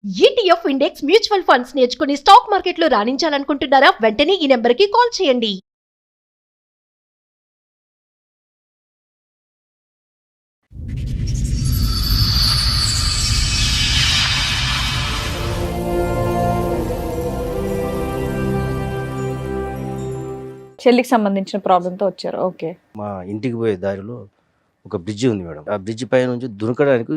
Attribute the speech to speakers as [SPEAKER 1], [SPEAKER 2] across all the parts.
[SPEAKER 1] ETF index mutual funds నేర్చుకుని stock మార్కెట్లో రాణించాలనుకుంటున్నారా? వెంటనే ఈ నెంబర్కి కాల్ చేయండి.
[SPEAKER 2] చెల్లికి సంబంధించిన ప్రాబ్లంతో వచ్చారు. ఓకే.
[SPEAKER 3] మా ఇంటికి పోయే దారిలో ఒక బ్రిడ్జి ఉంది మేడం. ఆ బ్రిడ్జి పై నుంచి దునకడానికి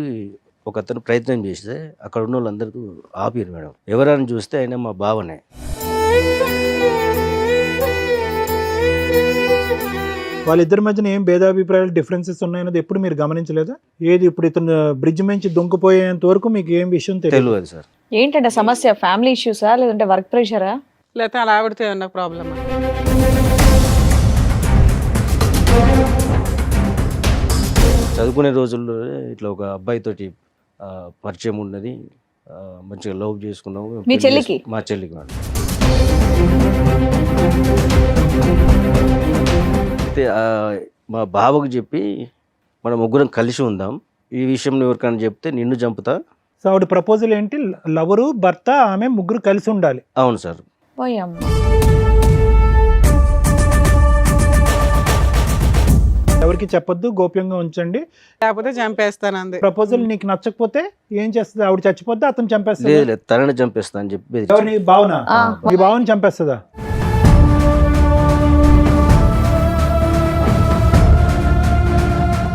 [SPEAKER 3] ఒక అతను ప్రయత్నం చేస్తే అక్కడ ఉన్న వాళ్ళందరూ ఆపారు మేడం. ఎవరైనా చూస్తే ఆయన మా బావనే.
[SPEAKER 4] వాళ్ళిద్దరి మధ్యన ఏం భేదాభిప్రాయాలు డిఫరెన్సెస్ ఉన్నాయన్నది ఎప్పుడు మీరు గమనించలేదా? ఏది ఇప్పుడు ఇతను బ్రిడ్జ్ నుంచి దుంకుపోయేంత వరకు మీకు ఏం విషయం
[SPEAKER 3] తెలియదు సార్.
[SPEAKER 2] ఏంటంటే సమస్య ఫ్యామిలీ ఇష్యూసా లేదంటే వర్క్ ప్రెషరా
[SPEAKER 5] లేకపోతే అలా ఆవిడతో ఏమన్నా ప్రాబ్లమా?
[SPEAKER 3] చదువుకునే రోజుల్లో ఇట్లా ఒక అబ్బాయితోటి పరిచయం ఉన్నది. మంచిగా లవ్ చేసుకున్నాము.
[SPEAKER 2] మీ చెల్లికి?
[SPEAKER 3] మా చెల్లికి మేడం. అయితే మా బావకు చెప్పి మనం ముగ్గురం కలిసి ఉందాం, ఈ విషయం ఎవరికైనా చెప్తే నిన్ను చంపుతా.
[SPEAKER 4] సో ఆవిడ ప్రపోజల్ ఏంటి? లవరు, భర్త, ఆమె ముగ్గురు కలిసి ఉండాలి.
[SPEAKER 3] అవును సార్.
[SPEAKER 4] ఎవరికి చెప్పొద్దు, గోప్యంగా ఉంచండి,
[SPEAKER 5] లేకపోతే చంపేస్తాను అంది.
[SPEAKER 4] ప్రపోజల్ నీకు నచ్చకపోతే ఏం చేస్తుంది? ఆవిడ చచ్చిపోతే అతను చంపేస్తాడు.
[SPEAKER 3] లేదు, తనని చంపేస్తా అని చెప్పి.
[SPEAKER 4] ఎవరిని? భావన. మీ భావన చంపేస్తుందా?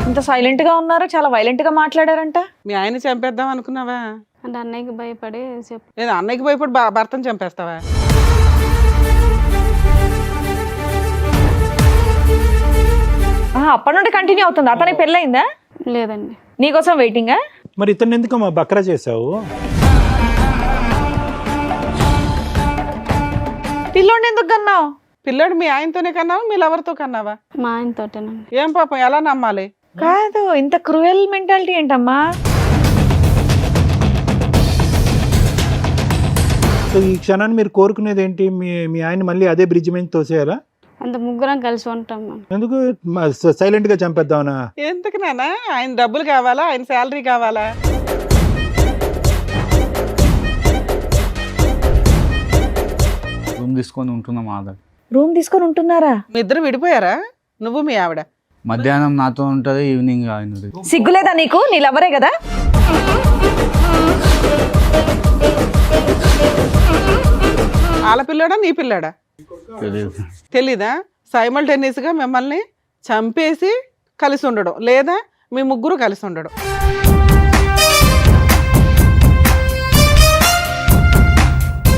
[SPEAKER 2] ఇంత సైలెంట్ గా ఉన్నారు, చాలా వైలెంట్ గా మాట్లాడారంట.
[SPEAKER 5] మీ ఆయన చంపేద్దాం అనుకున్నావా?
[SPEAKER 6] అంటే అన్నయ్యకి భయపడి
[SPEAKER 5] లేదు, అన్నయ్యకి భయపడి భర్తను చంపేస్తావా?
[SPEAKER 2] అప్పటి నుండి కంటిన్యూ అవుతుంది. అతనికి పెళ్ళయిందా?
[SPEAKER 6] లేదండి.
[SPEAKER 2] నీకోసం వెయిటింగా?
[SPEAKER 4] మరి ఇతను ఎందుకు మా బక్రా చేసావు?
[SPEAKER 2] పిల్లోడిని ఎందుకు కన్నావు?
[SPEAKER 5] పిల్లాడు మీ ఆయనతోనే కన్నావా, మీ లవర్తో కన్నావా?
[SPEAKER 6] మా ఆయనతోటేనండి.
[SPEAKER 5] ఏం పాపం, ఎలా నమ్మాలి?
[SPEAKER 2] కాదు, ఇంత క్రూయల్ మెంటాలిటీ ఏంటమ్మా?
[SPEAKER 4] సో ఈ క్షణాన్ని మీరు కోరుకునేది ఏంటి? మీ ఆయన మళ్ళీ అదే బ్రిడ్జ్ మీద తోసేయాలా?
[SPEAKER 6] అంత ముగ్గురం కలిసి ఉంటాం మనం.
[SPEAKER 4] ఎందుకు సైలెంట్ గా చంపేద్దామనా?
[SPEAKER 5] ఎందుకు నాన్న? ఆయన డబ్బులు కావాలా, ఆయన శాలరీ కావాలా?
[SPEAKER 7] రూమ్ తీసుకొని ఉంటున్నాం ఆధార్.
[SPEAKER 2] రూమ్ తీసుకొని ఉంటున్నారా?
[SPEAKER 5] మీ ఇద్దరు విడిపోయారా? నువ్వు మీ ఆవిడ?
[SPEAKER 7] మధ్యాహ్నం నాతో ఉంటది, ఈవినింగ్ ఆయనది.
[SPEAKER 2] సిగ్గులేదా నీకు? నీ లవరే కదా.
[SPEAKER 5] వాళ్ళ పిల్లాడా నీ పిల్లాడా
[SPEAKER 7] తెలియదు.
[SPEAKER 5] తెలీదా? సైమల్టేనియస్గా మిమ్మల్ని చంపేసి కలిసి ఉండడం, లేదా మీ ముగ్గురు కలిసి ఉండడం.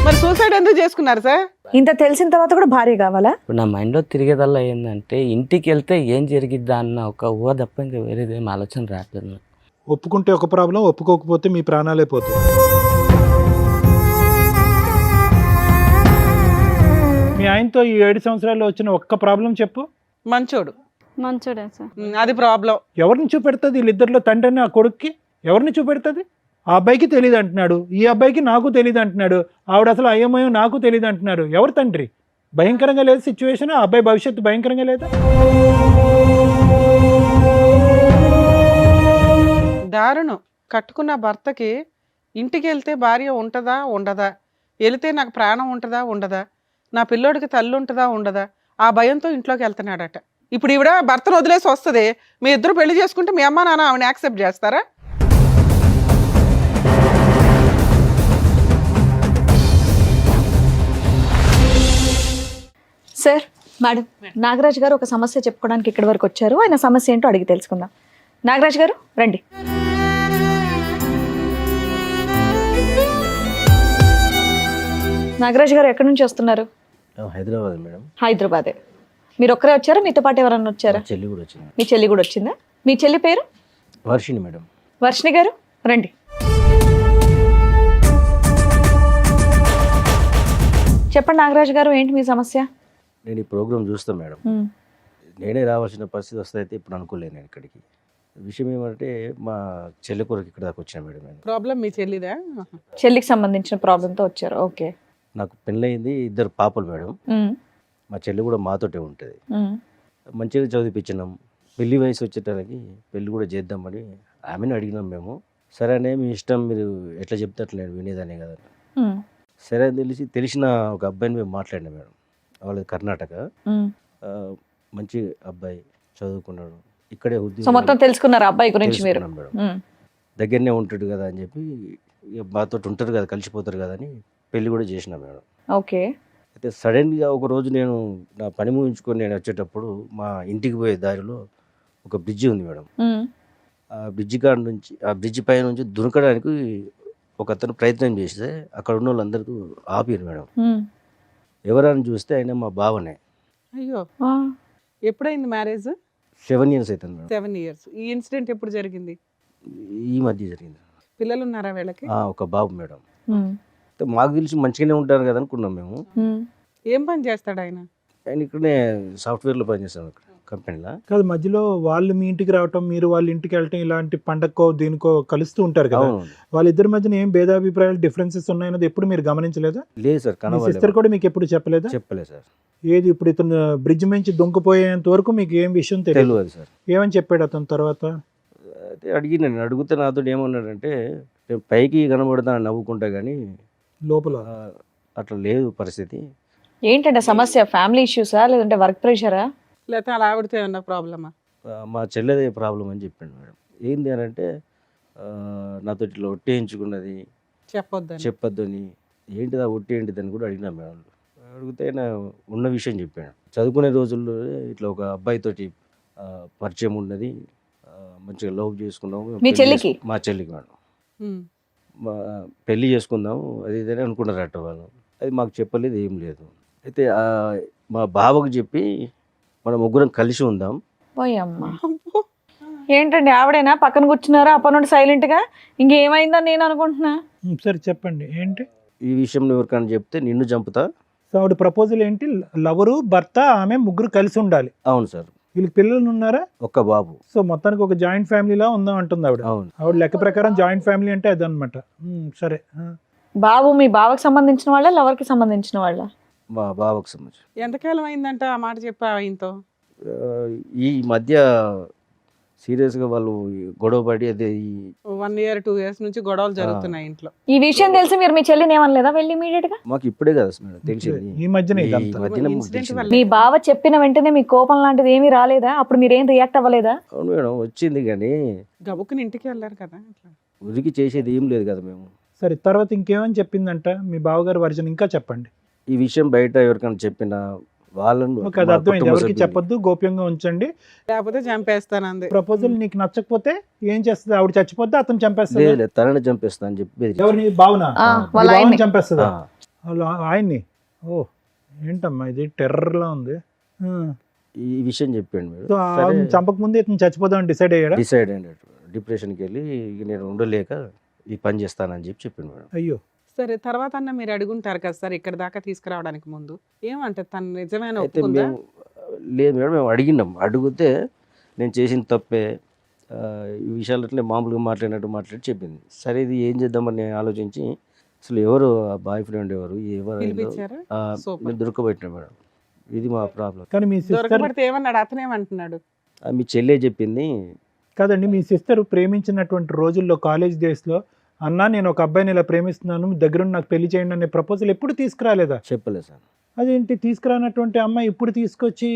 [SPEAKER 5] మరి సూసైడ్ ఎందుకు చేసుకున్నారు సార్?
[SPEAKER 2] ఇంత తెలిసిన తర్వాత కూడా భార్య కావాలా?
[SPEAKER 8] ఇప్పుడు నా మైండ్లో తిరిగేదల్లా ఏంటంటే ఇంటికి వెళ్తే ఏం జరిగిద్దా అన్న ఒక ఊహ తప్ప ఇంకా వేరేదేం ఆలోచన రావట్లేదు.
[SPEAKER 4] ఒప్పుకుంటే ఒక ప్రాబ్లం, ఒప్పుకోకపోతే మీ ప్రాణాలే పోతాయి. మీ ఆయనతో ఈ 7 సంవత్సరాల్లో వచ్చిన ఒక్క ప్రాబ్లం చెప్పు.
[SPEAKER 5] మంచోడు.
[SPEAKER 6] మంచోడే సార్.
[SPEAKER 5] అది ప్రాబ్లం.
[SPEAKER 4] ఎవరిని చూపెడుతుంది? వీళ్ళిద్దరిలో తండ్రిని ఆ కొడుక్కి ఎవరిని చూపెడుతుంది? ఆ అబ్బాయికి తెలియదు అంటున్నాడు, ఈ అబ్బాయికి నాకు తెలియదు అంటున్నాడు, ఆవిడ అసలు అయ్యమయం నాకు తెలియదు అంటున్నారు. ఎవరు తండ్రి? భయంకరంగా లేదు సిచ్యువేషన్. ఆ అబ్బాయి భవిష్యత్తు భయంకరంగా లేదా?
[SPEAKER 5] దారుణం. కట్టుకున్న భర్తకి ఇంటికి వెళ్తే భార్య ఉంటుందా ఉండదా, వెళితే నాకు ప్రాణం ఉంటుందా ఉండదా, నా పిల్లోడికి తల్లి ఉంటుందా ఉండదా, ఆ భయంతో ఇంట్లోకి వెళ్తున్నాడట. ఇప్పుడు ఈవిడ భర్తను వదిలేసి వస్తుంది, మీ ఇద్దరు పెళ్లి చేసుకుంటే మీ అమ్మ నాన్న ఆవిడని యాక్సెప్ట్ చేస్తారా?
[SPEAKER 2] సార్, మేడం, నాగరాజ్ గారు ఒక సమస్య చెప్పుకోవడానికి ఇక్కడి వరకు వచ్చారు. ఆయన సమస్య ఏంటో అడిగి తెలుసుకుందాం. నాగరాజ్ గారు రండి. నాగరాజ్ గారు ఎక్కడి నుంచి వస్తున్నారు?
[SPEAKER 3] హైదరాబాద్ మేడం.
[SPEAKER 2] హైదరాబాదే. మీరు ఒక్కరే వచ్చారా? మీతో పాటు ఎవరన్నా వచ్చారా?
[SPEAKER 3] చెల్లి కూడా వచ్చింది.
[SPEAKER 2] మీ చెల్లి కూడా వచ్చిందా? మీ చెల్లి పేరు?
[SPEAKER 3] వర్షిణి మేడం.
[SPEAKER 2] వర్షిణి గారు రండి. చెప్పండి నాగరాజ్ గారు, ఏంటి మీ సమస్య?
[SPEAKER 3] నేను ఈ ప్రోగ్రామ్ చూస్తాను మేడం. నేనే రావాల్సిన పరిస్థితి వస్తే ఇప్పుడు అనుకోలేను నేను ఇక్కడికి. విషయం ఏమంటే మా చెల్లి కొరకు ఇక్కడ దాకా వచ్చాను మేడం. నేను
[SPEAKER 5] ప్రాబ్లం మీ చెల్లిదా?
[SPEAKER 2] చెల్లికి సంబంధించిన ప్రాబ్లంతో వచ్చారు. ఓకే.
[SPEAKER 3] నాకు పెళ్ళయింది, 2 పాపలు మేడం. మా చెల్లి కూడా మాతోటే ఉంటుంది. మంచిగా చదివిపించినాం. పెళ్లి వయసు వచ్చేటానికి పెళ్లి కూడా చేద్దామని ఆమెను అడిగినాం మేము. సరే అనే మీ ఇష్టం, మీరు ఎట్లా చెప్తే అట్లా వినేదాన్ని కదా.
[SPEAKER 2] ఉమ్,
[SPEAKER 3] సరే అని తెలిసిన ఒక అబ్బాయిని మేము మాట్లాడినాం మేడం. వాళ్ళది కర్ణాటక.
[SPEAKER 2] ఉమ్.
[SPEAKER 3] ఆ, మంచి అబ్బాయి, చదువుకున్నాడు, ఇక్కడే
[SPEAKER 2] సో
[SPEAKER 3] ఉద్యోగం
[SPEAKER 2] మొత్తం తెలుసుకున్నారు ఆ అబ్బాయి గురించి మీరు.
[SPEAKER 3] తెలుసుకున్నాం మేడం.
[SPEAKER 2] ఉమ్,
[SPEAKER 3] దగ్గరనే ఉంటాడు కదా అని చెప్పి, ఇక మాతో ఉంటారు కదా, కలిసిపోతారు కదా అని పెళ్లి కూడా చేసిన మేడం.
[SPEAKER 2] ఓకే.
[SPEAKER 3] అయితే సడన్గా ఒక రోజు నేను నా పని ముగించుకొని నేను వచ్చేటప్పుడు మా ఇంటికి పోయే దారిలో ఒక బ్రిడ్జి ఉంది మేడం.
[SPEAKER 2] ఉమ్,
[SPEAKER 3] ఆ బ్రిడ్జి కాడ నుంచి, ఆ బ్రిడ్జి పై నుంచి దునకడానికి ఒక అతను ప్రయత్నం చేస్తే అక్కడ ఉన్న వాళ్ళందరూ ఆపారు మేడం.
[SPEAKER 2] ఉమ్.
[SPEAKER 3] ఎవరని చూస్తే ఆయన మా బావనే.
[SPEAKER 5] అయ్యో,
[SPEAKER 2] ఆ,
[SPEAKER 5] ఎప్పుడైంది మ్యారేజ్?
[SPEAKER 3] 7 years అవుతుంది మేడం.
[SPEAKER 5] 7 years. ఈ ఇన్సిడెంట్ ఎప్పుడు జరిగింది?
[SPEAKER 3] ఈ మధ్య జరిగింది.
[SPEAKER 5] పిల్లలు ఉన్నారా వీళ్ళకి?
[SPEAKER 3] ఒక బాబు మేడం.
[SPEAKER 2] ఉమ్,
[SPEAKER 3] అయితే మాకు తెలిసి మంచిగానే ఉంటారు కదా అనుకున్నాం మేము.
[SPEAKER 2] ఉమ్.
[SPEAKER 5] ఏం పని చేస్తాడు ఆయన?
[SPEAKER 3] ఆయన ఇక్కడనే సాఫ్ట్వేర్లో పనిచేస్తాం ఇక్కడ కంపెనీలో.
[SPEAKER 4] కాదు, మధ్యలో వాళ్ళు మీ ఇంటికి రావటం, మీరు వాళ్ళ ఇంటికి వెళ్ళటం, ఇలాంటి పండక్కో దీనికో కలుస్తూ ఉంటారు కదా.
[SPEAKER 3] అవును.
[SPEAKER 4] వాళ్ళిద్దరి మధ్యన ఏం భేదాభిప్రాయాలు, డిఫరెన్సెస్ ఉన్నాయన్నది ఎప్పుడు మీరు గమనించలేదా?
[SPEAKER 3] లేదు సార్,
[SPEAKER 4] మీ సిస్టర్
[SPEAKER 3] కనవాలి
[SPEAKER 4] కూడా మీకు ఎప్పుడు చెప్పలేదా?
[SPEAKER 3] చెప్పలేదు సార్.
[SPEAKER 4] ఏది ఇప్పుడు ఇతను బ్రిడ్జ్ నుంచి దొంగపోయేంత వరకు మీకు ఏం విషయం తెలియదు?
[SPEAKER 3] తెలియదు సార్.
[SPEAKER 4] ఏమని చెప్పాడు అతను తర్వాత?
[SPEAKER 3] అయితే అడిగిన అడిగితే నాతో ఏమన్నాడంటే, నేను పైకి కనబడతా నవ్వుకుంటా కానీ
[SPEAKER 4] లోపల
[SPEAKER 3] అట్లా లేదు పరిస్థితి.
[SPEAKER 2] ఏంటంటే సమస్య? ఫ్యామిలీ ఇష్యూసా లేదంటే వర్క్ ప్రెషరా?
[SPEAKER 5] లేకపోతే అలా ఆవిడతో ఏమన్నా ప్రాబ్లమా?
[SPEAKER 3] మా చెల్లెదే ప్రాబ్లం అని చెప్పాడు మేడం. ఏంది అని అంటే, నాతో ఇట్లా ఒట్టేయించుకున్నది,
[SPEAKER 5] చెప్పొద్దని.
[SPEAKER 3] చెప్పొద్దు అని. ఏంటిదా ఒట్టి ఏంటిది అని కూడా అడిగినా మేడం. అడిగితే ఆయన ఉన్న విషయం చెప్పాడు. చదువుకునే రోజుల్లో ఇట్లా ఒక అబ్బాయితోటి పరిచయం ఉన్నది, మంచిగా లవ్ చేసుకున్నాము.
[SPEAKER 2] మీ
[SPEAKER 3] పెళ్లి
[SPEAKER 2] చెల్లికి?
[SPEAKER 3] మా చెల్లికి మేడం.
[SPEAKER 5] ఉమ్.
[SPEAKER 3] పెళ్లి చేసుకుందాము అది ఇదని అనుకున్నారట వాళ్ళు. అది మాకు చెప్పలేదు, ఏం లేదు. అయితే మా బావకు చెప్పి మనం ముగ్గురం కలిసి ఉందాం.
[SPEAKER 2] పోయమ్మా. ఏంటండి ఆవిడేనా పక్కన కూర్చున్నారా అప్పటి నుండి సైలెంట్ గా? ఇంకేమైందని నేను అనుకుంటున్నా.
[SPEAKER 4] సరే చెప్పండి ఏంటి
[SPEAKER 3] ఈ విషయం ఎవరికైనా చెప్తే నిన్ను చంపుతా.
[SPEAKER 4] సో ఆవిడ ప్రపోజల్ ఏంటి? లవరు, భర్త, ఆమె ముగ్గురు కలిసి ఉండాలి.
[SPEAKER 3] అవును సార్.
[SPEAKER 4] వీళ్ళకి పిల్లలు ఉన్నారా?
[SPEAKER 3] ఒక్క బాబు.
[SPEAKER 4] సో మొత్తానికి ఒక జాయింట్ ఫ్యామిలీలా ఉందాం అంటుంది ఆవిడ.
[SPEAKER 3] అవును.
[SPEAKER 4] ఆవిడ లెక్క ప్రకారం జాయింట్ ఫ్యామిలీ అంటే అదనమాట. సరే.
[SPEAKER 2] బాబు మీ బావకి సంబంధించిన వాళ్ళ లవర్ కి సంబంధించిన వాళ్ళ?
[SPEAKER 3] మా బావకు సంబంధించి.
[SPEAKER 5] ఎంతకాలం అయిందంట ఆ మాట చెప్పా ఆయనతో?
[SPEAKER 3] ఈ మధ్య సీరియస్గా వాళ్ళు గొడవ పడి అదే
[SPEAKER 5] 1 year 2 years నుంచి గొడవలు జరుగుతున్నాయి ఇంట్లో.
[SPEAKER 2] ఈ విషయం తెలిసి మీరు మీ చెల్లిని ఏమనలేదా వెళ్ళి ఇమీడియట్ గా?
[SPEAKER 3] మాకు ఇప్పుడే కదా మేడం తెలిసింది.
[SPEAKER 4] ఈ మధ్యనే
[SPEAKER 3] ఈ
[SPEAKER 4] ఇదంతా.
[SPEAKER 3] మధ్యన మాకు
[SPEAKER 5] Incident
[SPEAKER 3] తెలిసింది.
[SPEAKER 5] వల్ల.
[SPEAKER 2] మీ బావ చెప్పిన వెంటనే మీ కోపం లాంటిది ఏమీ రాలేదా? అప్పుడు మీరేం రియాక్ట్ అవ్వలేదా?
[SPEAKER 3] అవును మేడం, వచ్చింది కానీ
[SPEAKER 5] గబుక్కుని ఇంటికి వెళ్ళారు కదా అట్లా.
[SPEAKER 3] ఉరికి చేసేది ఏం లేదు కదా మేము.
[SPEAKER 4] సరే, తర్వాత ఇంకేమని చెప్పిందంట మీ బావగారు వర్జన్? ఇంకా చెప్పండి.
[SPEAKER 3] ఈ విషయం బయట ఎవరికైనా చెప్పినా వాళ్ళను
[SPEAKER 4] ఓకే, అది
[SPEAKER 3] మా
[SPEAKER 4] అర్థమైంది.
[SPEAKER 3] కుటుంబ
[SPEAKER 4] ఎవరికి
[SPEAKER 3] సభ్యులు-
[SPEAKER 4] చెప్పొద్దు, గోప్యంగా ఉంచండి.
[SPEAKER 5] లేకపోతే చంపేస్తాను అంది.
[SPEAKER 4] ప్రపోజల్ నీకు నచ్చకపోతే ఏం చేస్తుంది? ఆవిడ చచ్చిపోద్దా, అతను చంపేస్తుంది?
[SPEAKER 3] లేదు లేదు, తనని చంపేస్తా అని చెప్పి బెదిరించాడు.
[SPEAKER 4] ఎవరిని? బావునా?
[SPEAKER 2] ఆ, వాళ్ళ
[SPEAKER 4] బావని
[SPEAKER 2] ఆయన్ని.
[SPEAKER 4] చంపేస్తుందా?
[SPEAKER 3] ఆ,
[SPEAKER 4] వాళ్ళ ఆయన్ని? ఓ, ఏంటమ్మా ఇది టెర్రర్లా ఉంది.
[SPEAKER 3] ఈ విషయం చెప్పాడు మీరు.
[SPEAKER 4] సో ఆవిడని చంపకముందే ఇతను చచ్చిపోదామని డిసైడ్ అయ్యాడా?
[SPEAKER 3] డిసైడ్ అయినట్టు డిప్రెషన్కి వెళ్ళి ఇక నేను ఉండలేక ఈ పని చేస్తానని చెప్పి చెప్పిండు మేడం.
[SPEAKER 4] అయ్యో,
[SPEAKER 5] సరే, తర్వాత అన్న మీరు అడుగుంటారు కదా సార్ ఇక్కడ దాకా తీసుకురావడానికి ముందు. ఏమంటే తను నిజమైన
[SPEAKER 3] అయితే
[SPEAKER 5] ఒప్పుకుందా?
[SPEAKER 3] మేము లేదు మేడం, మేము అడిగినాం. అడిగితే నేను చేసిన తప్పే, ఈ విషయాలు అట్లే మామూలుగా మాట్లాడి చెప్పింది. సరే ఇది ఏం చేద్దామని నేను ఆలోచించి, అసలు ఎవరు ఆ బాయ్ ఫ్రెండ్ ఎవరు
[SPEAKER 5] పిలిపించారా? Super.
[SPEAKER 3] మేము దొరకబెట్టినా మేడం. ఇది మా ప్రాబ్లం.
[SPEAKER 4] కానీ మీ సిస్టర్
[SPEAKER 5] దొరకబడితే ఏమన్నాడు? అతనేమంటున్నాడు?
[SPEAKER 3] మీ చెల్లె చెప్పింది.
[SPEAKER 4] కాదండి, మీ సిస్టర్ ప్రేమించినటువంటి రోజుల్లో కాలేజ్ డేస్లో, అన్నా నేను ఒక అబ్బాయిని ఇలా ప్రేమిస్తున్నాను, మీ దగ్గరుండి నాకు పెళ్లి చేయండి అనే ప్రపోజల్ ఎప్పుడు తీసుకురాలేదా?
[SPEAKER 3] చెప్పలేదు సార్.
[SPEAKER 4] అదేంటి తీసుకురానటువంటి అమ్మాయి ఇప్పుడు తీసుకొచ్చి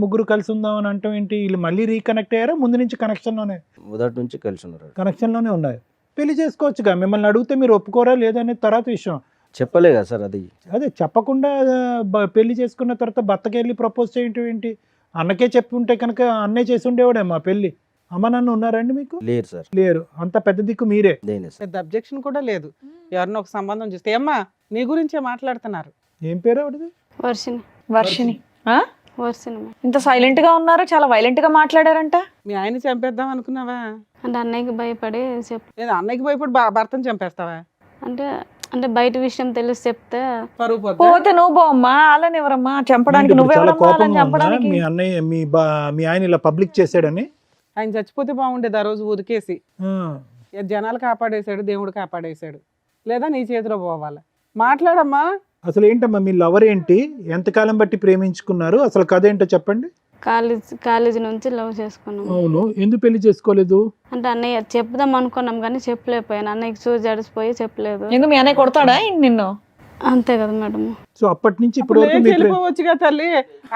[SPEAKER 4] ముగ్గురు కలిసి ఉందాం అని అంటాం ఏంటి? వీళ్ళు మళ్ళీ రీకనెక్ట్ అయ్యారా? ముందు నుంచి కనెక్షన్లోనే
[SPEAKER 3] మొదటి నుంచి కలిసి ఉన్నారు.
[SPEAKER 4] కనెక్షన్లోనే ఉన్నాయి. పెళ్లి చేసుకోవచ్చుగా. మిమ్మల్ని అడిగితే మీరు ఒప్పుకోరా లేదనేది తర్వాత విషయం.
[SPEAKER 3] చెప్పలే కదా సార్ అది.
[SPEAKER 4] అదే చెప్పకుండా పెళ్లి చేసుకున్న తర్వాత భర్తకి వెళ్ళి ప్రపోజ్ చేయటం ఏంటి? అన్నకే చెప్పి ఉంటే కనుక అన్నే చేసి ఉండేవాడే మా పెళ్లి. అమ్మ నాన్న ఉన్నారండి మీకు?
[SPEAKER 3] లేరు సార్.
[SPEAKER 4] లేరు. అంత పెద్ద దిక్కు మీరే.
[SPEAKER 3] నేనే సార్.
[SPEAKER 5] పెద్ద అబ్జెక్షన్ కూడా లేదు. ఎవరినో ఒక సంబంధం చూస్తే ఏమ్మా నీ గురించే మాట్లాడుతున్నారు.
[SPEAKER 4] ఏం పేరు ఆవిడది?
[SPEAKER 6] వర్షిని.
[SPEAKER 2] వర్షిని. ఆ?
[SPEAKER 6] వర్షిని మేడం.
[SPEAKER 2] ఇంత సైలెంట్ గా ఉన్నారు, చాలా వైలెంట్ గా మాట్లాడారంట.
[SPEAKER 5] మీ ఆయన చంపేద్దాం అనుకున్నావా?
[SPEAKER 6] అంటే అన్నయ్యకి భయపడి
[SPEAKER 5] లేదా అన్నయ్యకి భయపడి భర్తను చంపేస్తావా?
[SPEAKER 6] అంటే అంటే బయట విషయం తెలిసి చెప్తే
[SPEAKER 5] పరువు పోద్దా?
[SPEAKER 2] పోతే నువ్వు బావమ్మా, వాళ్ళని ఎవరమ్మా చంపడానికి?
[SPEAKER 4] ఇప్పుడు చాలా
[SPEAKER 2] నువ్వెవరమ్మా వాళ్ళని
[SPEAKER 4] కోపంగా ఉందా?
[SPEAKER 2] చంపడానికి?
[SPEAKER 4] మీ అన్నయ్య మీ ఆయన ఇలా పబ్లిక్ చేశాడని?
[SPEAKER 5] ఆయన చచ్చిపోతే బాగుండేది ఆ రోజు ఉదికేసి.
[SPEAKER 4] ఆ.
[SPEAKER 5] జనాలు కాపాడేశాడు, దేవుడు కాపాడేశాడు. లేదా నీ చేతిలో పోవాలి. మాట్లాడమ్మా.
[SPEAKER 4] అసలు ఏంటమ్మా మీ లవర్ ఏంటి? ఎంతకాలం బట్టి ప్రేమించుకున్నారు? అసలు కథ ఏంటో చెప్పండి.
[SPEAKER 6] కాలేజీ నుంచి లవ్ చేసుకున్నాం.
[SPEAKER 4] అవును, ఎందుకు పెళ్లి చేసుకోలేదు?
[SPEAKER 6] అంటే అన్నయ్య చెప్దాం అనుకున్నాం కానీ చెప్పలేకపోయాను. అన్నయ్యకి చూసి జడిసిపోయి చెప్పలేదు.
[SPEAKER 2] ఎందుకు మీ అన్నయ్య కొడతాడా ఏంటి నిన్ను?
[SPEAKER 6] అంతే కదా మేడం.
[SPEAKER 4] సో అప్పటి నుంచి
[SPEAKER 5] ఇప్పుడు
[SPEAKER 4] ఇప్పటి వరకు మీ
[SPEAKER 5] వెళ్ళిపోవచ్చుగా తల్లి.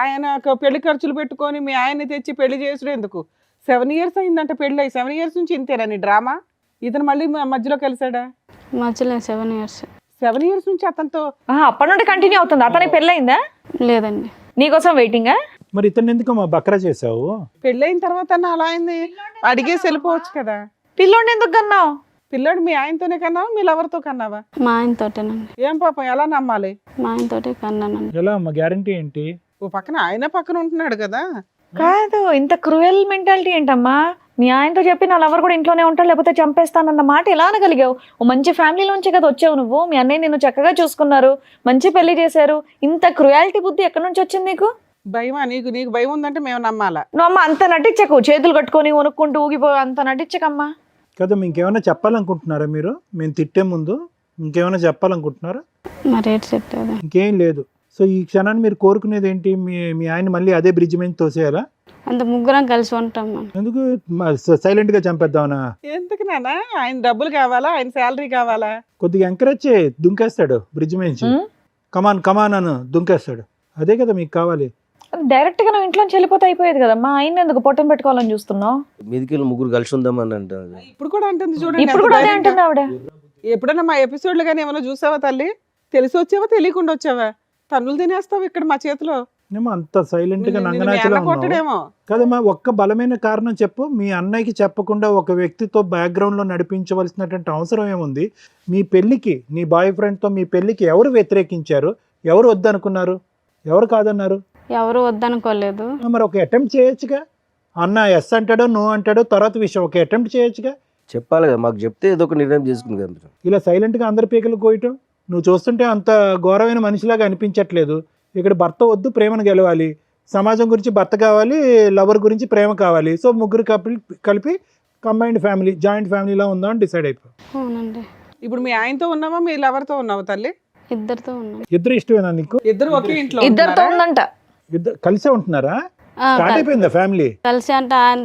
[SPEAKER 5] ఆయన పెళ్లి ఖర్చులు పెట్టుకొని మీ ఆయన్ని తెచ్చి పెళ్లి చేసుడు ఎందుకు? 7 years అయిందంట పెళ్ళి. 7 years నుంచి ఇంతేనా నీ డ్రామా? ఇతను మళ్ళీ మధ్యలో కలిసాడా?
[SPEAKER 6] మధ్యలో 7 years.
[SPEAKER 5] 7 years నుంచి అతనితో
[SPEAKER 2] అప్పటి నుండి కంటిన్యూ అవుతుంది. అతనికి పెళ్ళయిందా?
[SPEAKER 6] లేదండి.
[SPEAKER 2] నీకోసం వెయిటింగా?
[SPEAKER 4] మరి ఇతను ఎందుకు మా బక్రా చేసావు?
[SPEAKER 5] పెళ్ళైన తర్వాత అలా అయింది అడిగేసి వెళ్ళిపోవచ్చు కదా.
[SPEAKER 2] పిల్లోడిని ఎందుకు కన్నావు?
[SPEAKER 5] పిల్లాడు మీ ఆయనతోనే కన్నావా మీ లవర్తో కన్నావా?
[SPEAKER 6] మా ఆయనతోటేనండి.
[SPEAKER 5] ఏం పాపం ఎలా నమ్మాలి?
[SPEAKER 6] మా ఆయనతోటే కన్నానండి.
[SPEAKER 4] ఎలా అమ్మ, గ్యారంటీ ఏంటి?
[SPEAKER 5] ఓ పక్కన ఆయన పక్కన ఉంటున్నాడు కదా.
[SPEAKER 2] కాదు, ఇంత క్రూయల్ మెంటాలిటీ ఏంటమ్మా? మీ ఆయనతో చెప్పి నా లవర్ కూడా ఇంట్లోనే ఉంటాడు లేకపోతే చంపేస్తానన్న మాట ఎలా అనగలిగావు? ఓ మంచి ఫ్యామిలీలోంచే కదా వచ్చావు నువ్వు. మీ అన్నయ్య నిన్ను చక్కగా చూసుకున్నారు, మంచి పెళ్లి చేశారు. ఇంత క్రూయాలిటీ బుద్ధి ఎక్కడి నుంచి వచ్చింది నీకు?
[SPEAKER 5] భయమా నీకు? నీకు భయం ఉందంటే మేము నమ్మాలా?
[SPEAKER 2] నువ్వు అమ్మ అంత నటించకు, చేతులు కట్టుకొని వణుక్కుంటూ ఊగిపో అంత నటించకమ్మా.
[SPEAKER 4] కదా, ఇంకేమైనా చెప్పాలనుకుంటున్నారా మీరు? మేము తిట్టే ముందు ఇంకేమైనా చెప్పాలనుకుంటున్నారా?
[SPEAKER 6] మరి ఏంటి చెప్పేది?
[SPEAKER 4] ఇంకేం లేదు. సో ఈ క్షణాన్ని మీరు కోరుకునేది ఏంటి? మీ ఆయన మళ్ళీ అదే బ్రిడ్జ్ మీద తోసేయాలా?
[SPEAKER 6] అంత ముగ్గురం కలిసి ఉంటాం మేము.
[SPEAKER 4] ఎందుకు సైలెంట్ గా చంపేద్దామనా?
[SPEAKER 5] ఎందుకు నాన్న? ఆయన డబ్బులు కావాలా? ఆయన శాలరీ కావాలా?
[SPEAKER 4] కొద్దిగా ఎంకరేజ్ చేయి, దుంకేస్తాడు బ్రిడ్జ్ నుంచి. కమాన్ కమాన్ అని దుంకేస్తాడు. అదే కదా మీకు కావాలి.
[SPEAKER 2] డైరెక్ట్ గా నువ్వు ఇంట్లోంచి వెళ్ళిపోతే అయిపోయేది కదా. మా ఆయన ఎందుకు పొట్టం పెట్టుకోవాలని చూస్తున్నావు?
[SPEAKER 3] మీదికి ముగ్గురు కలిసి ఉందామని అంటారు.
[SPEAKER 5] ఇప్పుడు కూడా అంటుంది చూడండి.
[SPEAKER 2] ఇప్పుడు కూడా అదే అంటుంది ఆవిడ.
[SPEAKER 5] ఎప్పుడన్నా మా ఎపిసోడ్లు కానీ ఏమైనా చూసావా తల్లి? తెలిసి వచ్చావా తెలియకుండా వచ్చావా? తన్నులు తినేస్తావు ఇక్కడ మా చేతిలో.
[SPEAKER 4] ఏమో అంత సైలెంట్ గా నంగనాచలా ఉన్నావు.
[SPEAKER 5] కొట్టడేమో
[SPEAKER 4] కదమ్మా, ఒక్క బలమైన కారణం చెప్పు. మీ అన్నయ్యకి చెప్పకుండా ఒక వ్యక్తితో బ్యాక్గ్రౌండ్ లో నడిపించవలసినటువంటి అవసరం ఏముంది? మీ పెళ్లికి, నీ బాయ్ ఫ్రెండ్ తో మీ పెళ్లికి ఎవరు వ్యతిరేకించారు? ఎవరు వద్దనుకున్నారు? ఎవరు కాదన్నారు?
[SPEAKER 6] ఎవరు వద్దనుకోలేదు.
[SPEAKER 4] మరి ఒక అటెంప్ట్ చేయొచ్చుగా. అన్న ఎస్ అంటాడో నో అంటాడో తర్వాత విషయం, ఒక అటెంప్ట్ చేయొచ్చుగా.
[SPEAKER 3] చెప్పాలి కదా, మాకు చెప్తే ఏదో ఒక నిర్ణయం చేసుకుంది కదా.
[SPEAKER 4] ఇలా సైలెంట్ గా అందరి పీకలు కోయటం నువ్వు చూస్తుంటే అంత ఘోరమైన మనిషిలాగా అనిపించట్లేదు. ఇక్కడ భర్త వద్దు, ప్రేమను గెలవాలి. సమాజం గురించి భర్త కావాలి, లవర్ గురించి ప్రేమ కావాలి. సో ముగ్గురు కలిపి కంబైన్డ్ ఫ్యామిలీ, జాయింట్ ఫ్యామిలీలా ఉందా అని డిసైడ్ అయిపో.
[SPEAKER 6] అవునండి.
[SPEAKER 5] ఇప్పుడు మీ ఆయనతో ఉన్నావా మీ లవర్తో ఉన్నావా తల్లి?
[SPEAKER 6] ఇద్దరితో ఉన్నాం.
[SPEAKER 4] ఇద్దరు ఇష్టమేనా నీకు?
[SPEAKER 5] ఇద్దరు ఒకే ఇంట్లో
[SPEAKER 2] ఇద్దరితో
[SPEAKER 5] ఉంటున్నారా?
[SPEAKER 2] ఉందంట.
[SPEAKER 4] ఇద్దరు కలిసే ఉంటున్నారా? స్టార్ట్ అయిపోయిందా ఫ్యామిలీ?
[SPEAKER 6] కలిసి అంటే ఆయన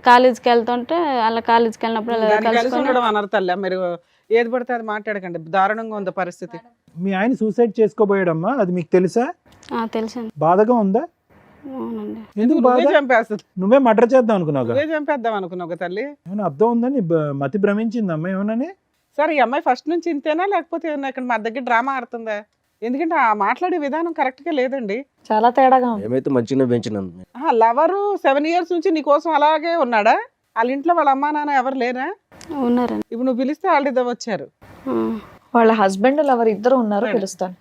[SPEAKER 6] కాలేజీకి వెళ్తుంటే అలా కాలేజీకి వెళ్ళినప్పుడు అలా
[SPEAKER 5] దాన్ని కలిసి
[SPEAKER 6] కలుసుకొని
[SPEAKER 5] ఉండడం అన్నారు తల్లి. మీరు ఏది పడితే అది మాట్లాడకండి. దారుణంగా ఉంది పరిస్థితి.
[SPEAKER 4] మీ ఆయన సూసైడ్ చేసుకోబోయాడమ్మా, అది మీకు తెలుసా?
[SPEAKER 6] తెలుసండి.
[SPEAKER 4] బాధగా ఉందా?
[SPEAKER 6] అవునండి.
[SPEAKER 4] ఎందుకు బాధ?
[SPEAKER 5] నువ్వే చంపేస్తుంది.
[SPEAKER 4] నువ్వే మర్డర్ చేద్దాం అనుకున్నావు.
[SPEAKER 5] నువ్వే చంపేద్దాం అనుకున్నావు కదా తల్లి.
[SPEAKER 4] ఏమైనా అర్థం ఉందని మతి భ్రమించిందమ్మా ఏమన్నా?
[SPEAKER 5] సరే, ఈ అమ్మాయి ఫస్ట్ నుంచి ఇంతేనా లేకపోతే ఏమన్నా ఇక్కడ మా దగ్గర డ్రామా ఆడుతుందా? ఎందుకంటే ఆ మాట్లాడే విధానం కరెక్ట్ గా లేదండి.
[SPEAKER 2] చాలా తేడాగా ఉంది.
[SPEAKER 3] ఏమైతే మంచిగా పెంచినాను.
[SPEAKER 5] లవరు 7 years నుంచి నీ కోసం అలాగే ఉన్నాడా? వాళ్ళ ఇంట్లో వాళ్ళ అమ్మా నాన్న ఎవరు లేరా?
[SPEAKER 6] ఉన్నారండి.
[SPEAKER 5] ఇప్పుడు నువ్వు పిలిస్తే ఆల్రెడీ వచ్చారు.
[SPEAKER 2] వాళ్ళ హస్బెండ్ లవర్ ఇద్దరు ఉన్నారు, పిలుస్తాను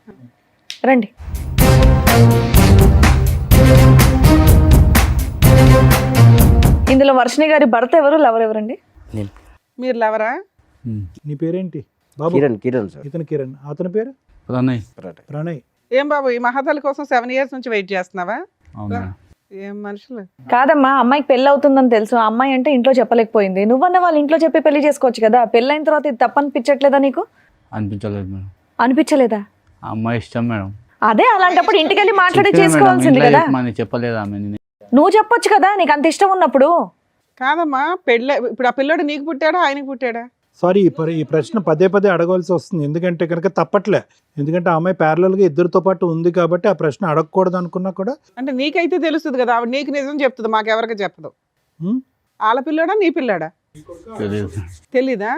[SPEAKER 2] రండి. ఇందులో వర్షిణి గారి భర్త ఎవరు, లవర్ ఎవరండి?
[SPEAKER 5] మీరు లవరా?
[SPEAKER 4] నీ పేరేంటి బాబు?
[SPEAKER 3] కిరణ్ సార్.
[SPEAKER 4] ఇతను కిరణ్. అతని పేరు
[SPEAKER 7] ప్రణయ్.
[SPEAKER 4] ప్రణయ్.
[SPEAKER 5] ఏం బాబు ఈ మహాతల్లి కోసం 7 years నుంచి వెయిట్ చేస్తున్నావా?
[SPEAKER 7] అవునా?
[SPEAKER 5] ఏం మనుషులు.
[SPEAKER 2] కాదమ్మా, అమ్మాయికి పెళ్ళి అవుతుందని తెలుసు. ఆ అమ్మాయి అంటే ఇంట్లో చెప్పలేకపోయింది. నువ్వన్న వాళ్ళ ఇంట్లో చెప్పి పెళ్లి చేసుకోవచ్చు కదా. పెళ్ళైన తర్వాత ఇది తప్పనిపించట్లేదా నీకు?
[SPEAKER 7] అనిపించలేదు మేడం.
[SPEAKER 2] అనిపించలేదా?
[SPEAKER 7] ఆ అమ్మాయి ఇష్టం మేడం.
[SPEAKER 2] అదే, అలాంటప్పుడు ఇంటికి వెళ్ళి మాట్లాడి
[SPEAKER 7] చెప్పినా మేడం,
[SPEAKER 2] చేసుకోవాల్సింది
[SPEAKER 7] ఇంట్లో
[SPEAKER 2] కదా.
[SPEAKER 7] చెప్పమని చెప్పలేదు ఆమె.
[SPEAKER 2] నువ్వు చెప్పొచ్చు కదా, నీకు అంత ఇష్టం ఉన్నప్పుడు.
[SPEAKER 5] కాదమ్మా, పెళ్ళి ఇప్పుడు ఆ పిల్లోడు నీకు పుట్టాడా ఆయనకు పుట్టాడా?
[SPEAKER 4] సారీ, ఈ ప్రశ్న పదే పదే అడగవలసి వస్తుంది. ఎందుకంటే కనుక తప్పట్లే. ఎందుకంటే ఆ అమ్మాయి ప్యారలల్ గా ఇద్దరితో పాటు ఉంది కాబట్టి ఆ ప్రశ్న అడగకూడదు అనుకున్నా కూడా.
[SPEAKER 5] అంటే నీకైతే తెలుస్తుంది కదా, ఆవిడ నీకు నిజం చెప్తుంది, మాకెవరికి చెప్పదు. వాళ్ళ పిల్లాడా నీ పిల్లాడా?
[SPEAKER 7] తెలియదు.
[SPEAKER 5] తెలీదా?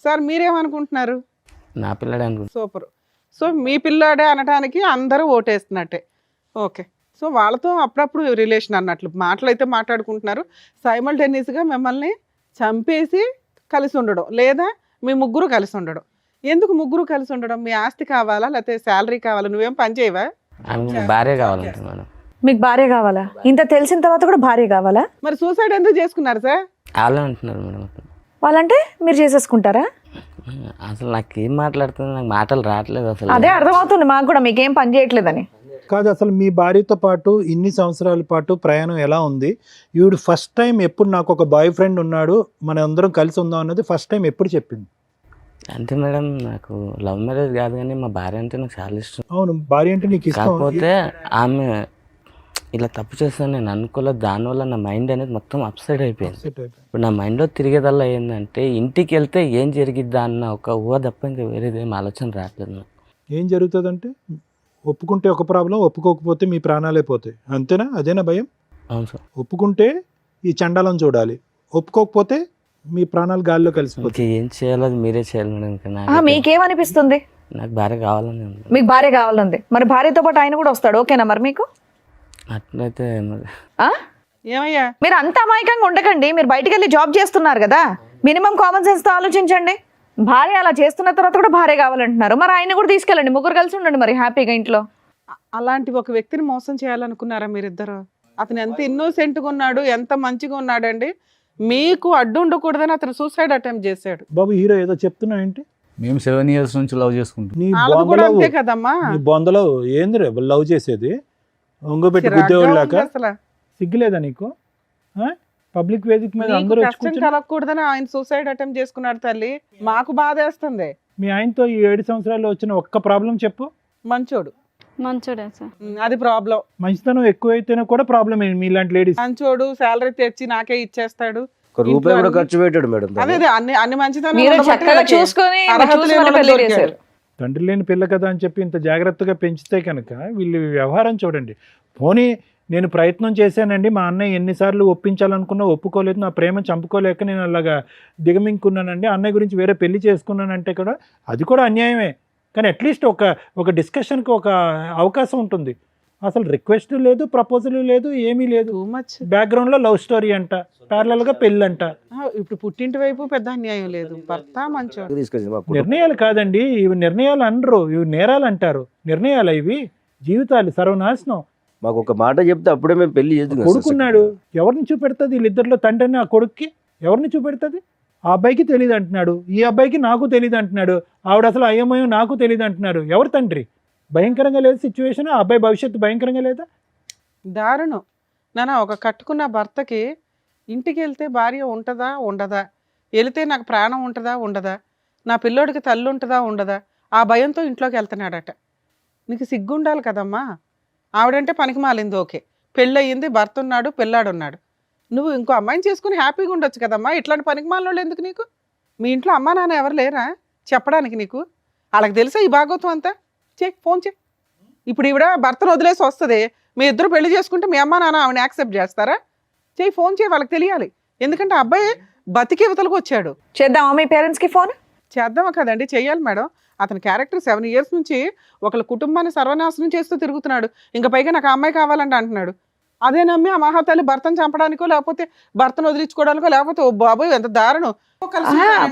[SPEAKER 5] సార్ మీరేమనుకుంటున్నారు?
[SPEAKER 8] నా పిల్లడే అనుకుంటా.
[SPEAKER 5] సూపర్. సో మీ పిల్లాడే అనడానికి అందరూ ఓటేస్తున్నట్టే. ఓకే. సో వాళ్ళతో అప్పుడప్పుడు రిలేషన్ అన్నట్లు మాటలు అయితే మాట్లాడుకుంటున్నారు. సైమల్టేనియస్గా మిమ్మల్ని చంపేసి కలిసి ఉండడం, లేదా మీ ముగ్గురు కలిసి ఉండడం. ఎందుకు ముగ్గురు కలిసి ఉండడం? మీ ఆస్తి కావాలా లేకపోతే శాలరీ కావాలా? నువ్వేం పని చేయవా?
[SPEAKER 8] ఆమె భార్య కావాలంట మేడం.
[SPEAKER 2] మీకు భార్య కావాలా? ఇంత తెలిసిన తర్వాత కూడా భార్య కావాలా?
[SPEAKER 5] మరి సూసైడ్ ఎందుకు చేసుకున్నారు సార్?
[SPEAKER 8] వాళ్ళే అంటున్నారు మేడం.
[SPEAKER 2] వాళ్ళంటే మీరు చేసేసుకుంటారా?
[SPEAKER 8] అసలు నాకేం మాట్లాడుతుంది, నాకు మాటలు రావట్లేదు అసలు.
[SPEAKER 2] అదే అర్థమవుతుంది మాకు కూడా, మీకేం పని చేయట్లేదని.
[SPEAKER 4] కాదు, అసలు మీ భార్యతో పాటు ఇన్ని సంవత్సరాల పాటు ప్రయాణం ఎలా ఉంది? ఈవిడ ఫస్ట్ టైం ఎప్పుడు నాకు ఒక బాయ్ ఫ్రెండ్ ఉన్నాడు, మన అందరం కలిసి ఉందాం అన్నది ఫస్ట్ టైం ఎప్పుడు చెప్పింది?
[SPEAKER 8] అంతే మేడం, నాకు లవ్ మ్యారేజ్ కాదు కానీ మా భార్య అంటే నాకు చాలా ఇష్టం.
[SPEAKER 4] అవును, భార్య అంటే నీకు ఇష్టం.
[SPEAKER 8] కాకపోతే ఆమె ఇలా తప్పు చేస్తాను నేను అనుకోలేదు. దానివల్ల నా మైండ్ అనేది మొత్తం అప్సైడ్ అయిపోయింది.
[SPEAKER 4] సెట్ అయిపోయింది.
[SPEAKER 8] ఇప్పుడు నా మైండ్లో తిరిగేదల్లా ఏంటంటే ఇంటికి వెళ్తే ఏం జరిగిద్దా అన్న ఒక ఊహ తప్ప ఇంకా వేరేది ఏం ఆలోచన రావట్లేదు నాకు.
[SPEAKER 4] ఏం జరుగుతుందంటే ఒప్పుకుంటే ఒక ప్రాబ్లం, ఒప్పుకోకపోతే మీ ప్రాణాలే పోతాయి, అంతేనా? అదేనా భయం?
[SPEAKER 8] అవును సార్.
[SPEAKER 4] ఒప్పుకుంటే ఈ చండాలం చూడాలి, ఒప్పుకోకపోతే మీ ప్రాణాలు గాల్లో కలిసిపోతాయి.
[SPEAKER 8] ఇంకా ఏం చేయాలో అది మీరే చేయాలి మేడం. ఇంకా
[SPEAKER 2] మీకేమనిపిస్తుంది?
[SPEAKER 8] నాకు భార్య కావాలని ఉంది.
[SPEAKER 2] మీకు భార్య కావాలంది, మరి భార్యతో పాటు ఆయన కూడా వస్తాడు, ఓకేనా మరి మీకు?
[SPEAKER 8] అట్లయితే మరి
[SPEAKER 2] ఆ?
[SPEAKER 5] ఏమయ్యా
[SPEAKER 2] మీరు అంత అమాయకంగా ఉండకండి. మీరు బయటికి వెళ్ళి జాబ్ చేస్తున్నారు కదా, మినిమం కామన్ సెన్స్ తో ఆలోచించండి. భార్య అలా చేస్తున్న తర్వాత కూడా భార్య కావాలంటున్నారు, మరి ఆయన కూడా తీసుకెళ్ళండి, ముగ్గురు కలిసి ఉండండి మరి హ్యాపీగా ఇంట్లో.
[SPEAKER 5] అలాంటి ఒక వ్యక్తిని మోసం చేయాలనుకున్నారా మీరిద్దరు? అతను ఎంత ఇన్నోసెంట్గా ఉన్నాడు, ఎంత మంచిగా ఉన్నాడండి. మీకు అడ్డు ఉండకూడదని అతను సూసైడ్ అటెంప్ట్ చేశాడు.
[SPEAKER 4] బాబు హీరో ఏదో చెప్తున్నావు ఏంటి?
[SPEAKER 7] మేము 7 years నుంచి లవ్ చేసుకుంటాం.
[SPEAKER 4] నీ
[SPEAKER 5] వాళ్ళది కూడా
[SPEAKER 4] బొందలో
[SPEAKER 5] అంతే కదమ్మా.
[SPEAKER 4] నీ బొందలో ఏంది రే లవ్ చేసేది? ఒంగోబెట్టి
[SPEAKER 5] చిరాగ్గా
[SPEAKER 4] గుద్దేవాళ్ళక
[SPEAKER 5] ఉంది అసలు.
[SPEAKER 4] సిగ్గులేదా నీకు? పబ్లిక్ వేదిక మీద
[SPEAKER 5] నీకు
[SPEAKER 4] అందరూ వచ్చి
[SPEAKER 5] కష్టం
[SPEAKER 4] కూర్చుని
[SPEAKER 5] కలగకూడదని ఆయన సూసైడ్ అటెంప్ట్ చేసుకున్నాడు తల్లి. మాకు బాధేస్తుంది.
[SPEAKER 4] మీ ఆయనతో ఈ 7 సంవత్సరాల్లో వచ్చిన ఒక్క ప్రాబ్లం చెప్పు.
[SPEAKER 5] మంచోడు.
[SPEAKER 6] మంచోడే సార్.
[SPEAKER 5] అది ప్రాబ్లం.
[SPEAKER 4] మంచితనం ఎక్కువైతేనే కూడా ప్రాబ్లం మీలాంటి లేడీస్.
[SPEAKER 5] మంచోడు, శాలరీ తెచ్చి నాకే ఇచ్చేస్తాడు.
[SPEAKER 3] ఒక రూపాయి కూడా ఖర్చు పెట్టాడు మేడం.
[SPEAKER 5] అదే అదే అన్ని మంచితనం
[SPEAKER 2] మీరు
[SPEAKER 5] ఉండబట్టి
[SPEAKER 2] చక్కగా
[SPEAKER 5] వీళ్ళకి
[SPEAKER 2] చూసుకొని
[SPEAKER 5] అర్హత
[SPEAKER 2] చూసుకొని
[SPEAKER 5] లేని వాళ్ళకి
[SPEAKER 2] పెళ్లి
[SPEAKER 5] దొరికాడు.
[SPEAKER 2] చేశారు.
[SPEAKER 4] తండ్రి లేని పిల్ల కదా అని చెప్పి ఇంత జాగ్రత్తగా పెంచితే కనుక వీళ్ళు వ్యవహారం చూడండి. పోనీ నేను ప్రయత్నం చేశానండి, మా అన్నయ్య ఎన్నిసార్లు ఒప్పించాలనుకున్నా ఒప్పుకోలేదు, నా ప్రేమ చంపుకోలేక నేను అలాగా దిగమింగున్నానండి, అన్నయ్య గురించి వేరే పెళ్లి చేసుకున్నానంటే కూడా అది కూడా అన్యాయమే. కానీ అట్లీస్ట్ ఒక డిస్కషన్కి ఒక అవకాశం ఉంటుంది. అసలు రిక్వెస్ట్ లేదు, ప్రపోజల్ లేదు, ఏమీ లేదు.
[SPEAKER 5] Too much.
[SPEAKER 4] బ్యాక్గ్రౌండ్లో లవ్ స్టోరీ అంట, ప్యారలల్గా పెళ్ళంట.
[SPEAKER 5] ఇప్పుడు పుట్టింటి వైపు పెద్ద అన్యాయం లేదు. భర్త మంచోడు.
[SPEAKER 3] తీసుకొచ్చింది మా కుటుంబం.
[SPEAKER 4] నిర్ణయాలు కాదండి ఇవి, నిర్ణయాలు అనరు, ఇవి నేరాలు అంటారు. నిర్ణయాలు ఇవి, జీవితాలు సర్వనాశనం.
[SPEAKER 3] మాకు ఒక మాట చెప్తే అప్పుడే మేము పెళ్లి చేద్దాం.
[SPEAKER 4] కొడుకున్నాడు, ఎవరిని చూపెడుతుంది? వీళ్ళిద్దరిలో తండ్రిని ఆ కొడుక్కి ఎవరిని చూపెడుతుంది? ఆ అబ్బాయికి తెలియదు అంటున్నాడు, ఈ అబ్బాయికి నాకు తెలియదు అంటున్నాడు, ఆవిడ అసలు అయ్యమయం నాకు తెలియదు అంటున్నారు. ఎవరు తండ్రి? భయంకరంగా లేదు సిచ్యువేషన్. ఆ అబ్బాయి భవిష్యత్తు భయంకరంగా లేదా?
[SPEAKER 5] దారుణం నాన్న. ఒక కట్టుకున్న భర్తకి ఇంటికి వెళ్తే భార్య ఉంటుందా ఉండదా, వెళితే నాకు ప్రాణం ఉంటుందా ఉండదా, నా పిల్లోడికి తల్లి ఉంటుందా ఉండదా, ఆ భయంతో ఇంట్లోకి వెళ్తున్నాడట. నీకు సిగ్గుండాలి కదమ్మా. ఆవిడంటే పనికి మాలింది ఓకే, పెళ్ళయింది, భర్త ఉన్నాడు, పిల్లాడున్నాడు. నువ్వు ఇంకో అమ్మాయిని చేసుకుని హ్యాపీగా ఉండొచ్చు కదమ్మా. ఇట్లాంటి పనికి మాలినోళ్ళు ఎందుకు నీకు? మీ ఇంట్లో అమ్మా నాన్న ఎవరు లేరా చెప్పడానికి నీకు? వాళ్ళకి తెలుసా ఈ భాగవతం అంతా? ఫోన్ చేయి. ఇప్పుడు ఈవిడ భర్తను వదిలేసి వస్తుంది, మీ ఇద్దరు పెళ్లి చేసుకుంటే మీ అమ్మ నాన్న ఆవిడని యాక్సెప్ట్ చేస్తారా? ఫోన్ చేయి, వాళ్ళకి తెలియాలి. ఎందుకంటే అబ్బాయి బతికి యువతలకు వచ్చాడు.
[SPEAKER 2] చేద్దామా మీ పేరెంట్స్కి ఫోన్?
[SPEAKER 5] చేద్దామా కదండి, చెయ్యాలి మేడం. అతని క్యారెక్టర్ 7 years నుంచి ఒకళ్ళ కుటుంబాన్ని సర్వనాశనం చేస్తూ తిరుగుతున్నాడు. ఇంకా పైగా నాకు ఆ అమ్మాయి కావాలంటే అంటున్నాడు. అదే నమ్మి ఆ మహాతల్లి భర్తను చంపడానికో లేకపోతే భర్తను వదిలించుకోవడానికో లేకపోతే ఓ బాబోయ్ ఎంత దారుణం.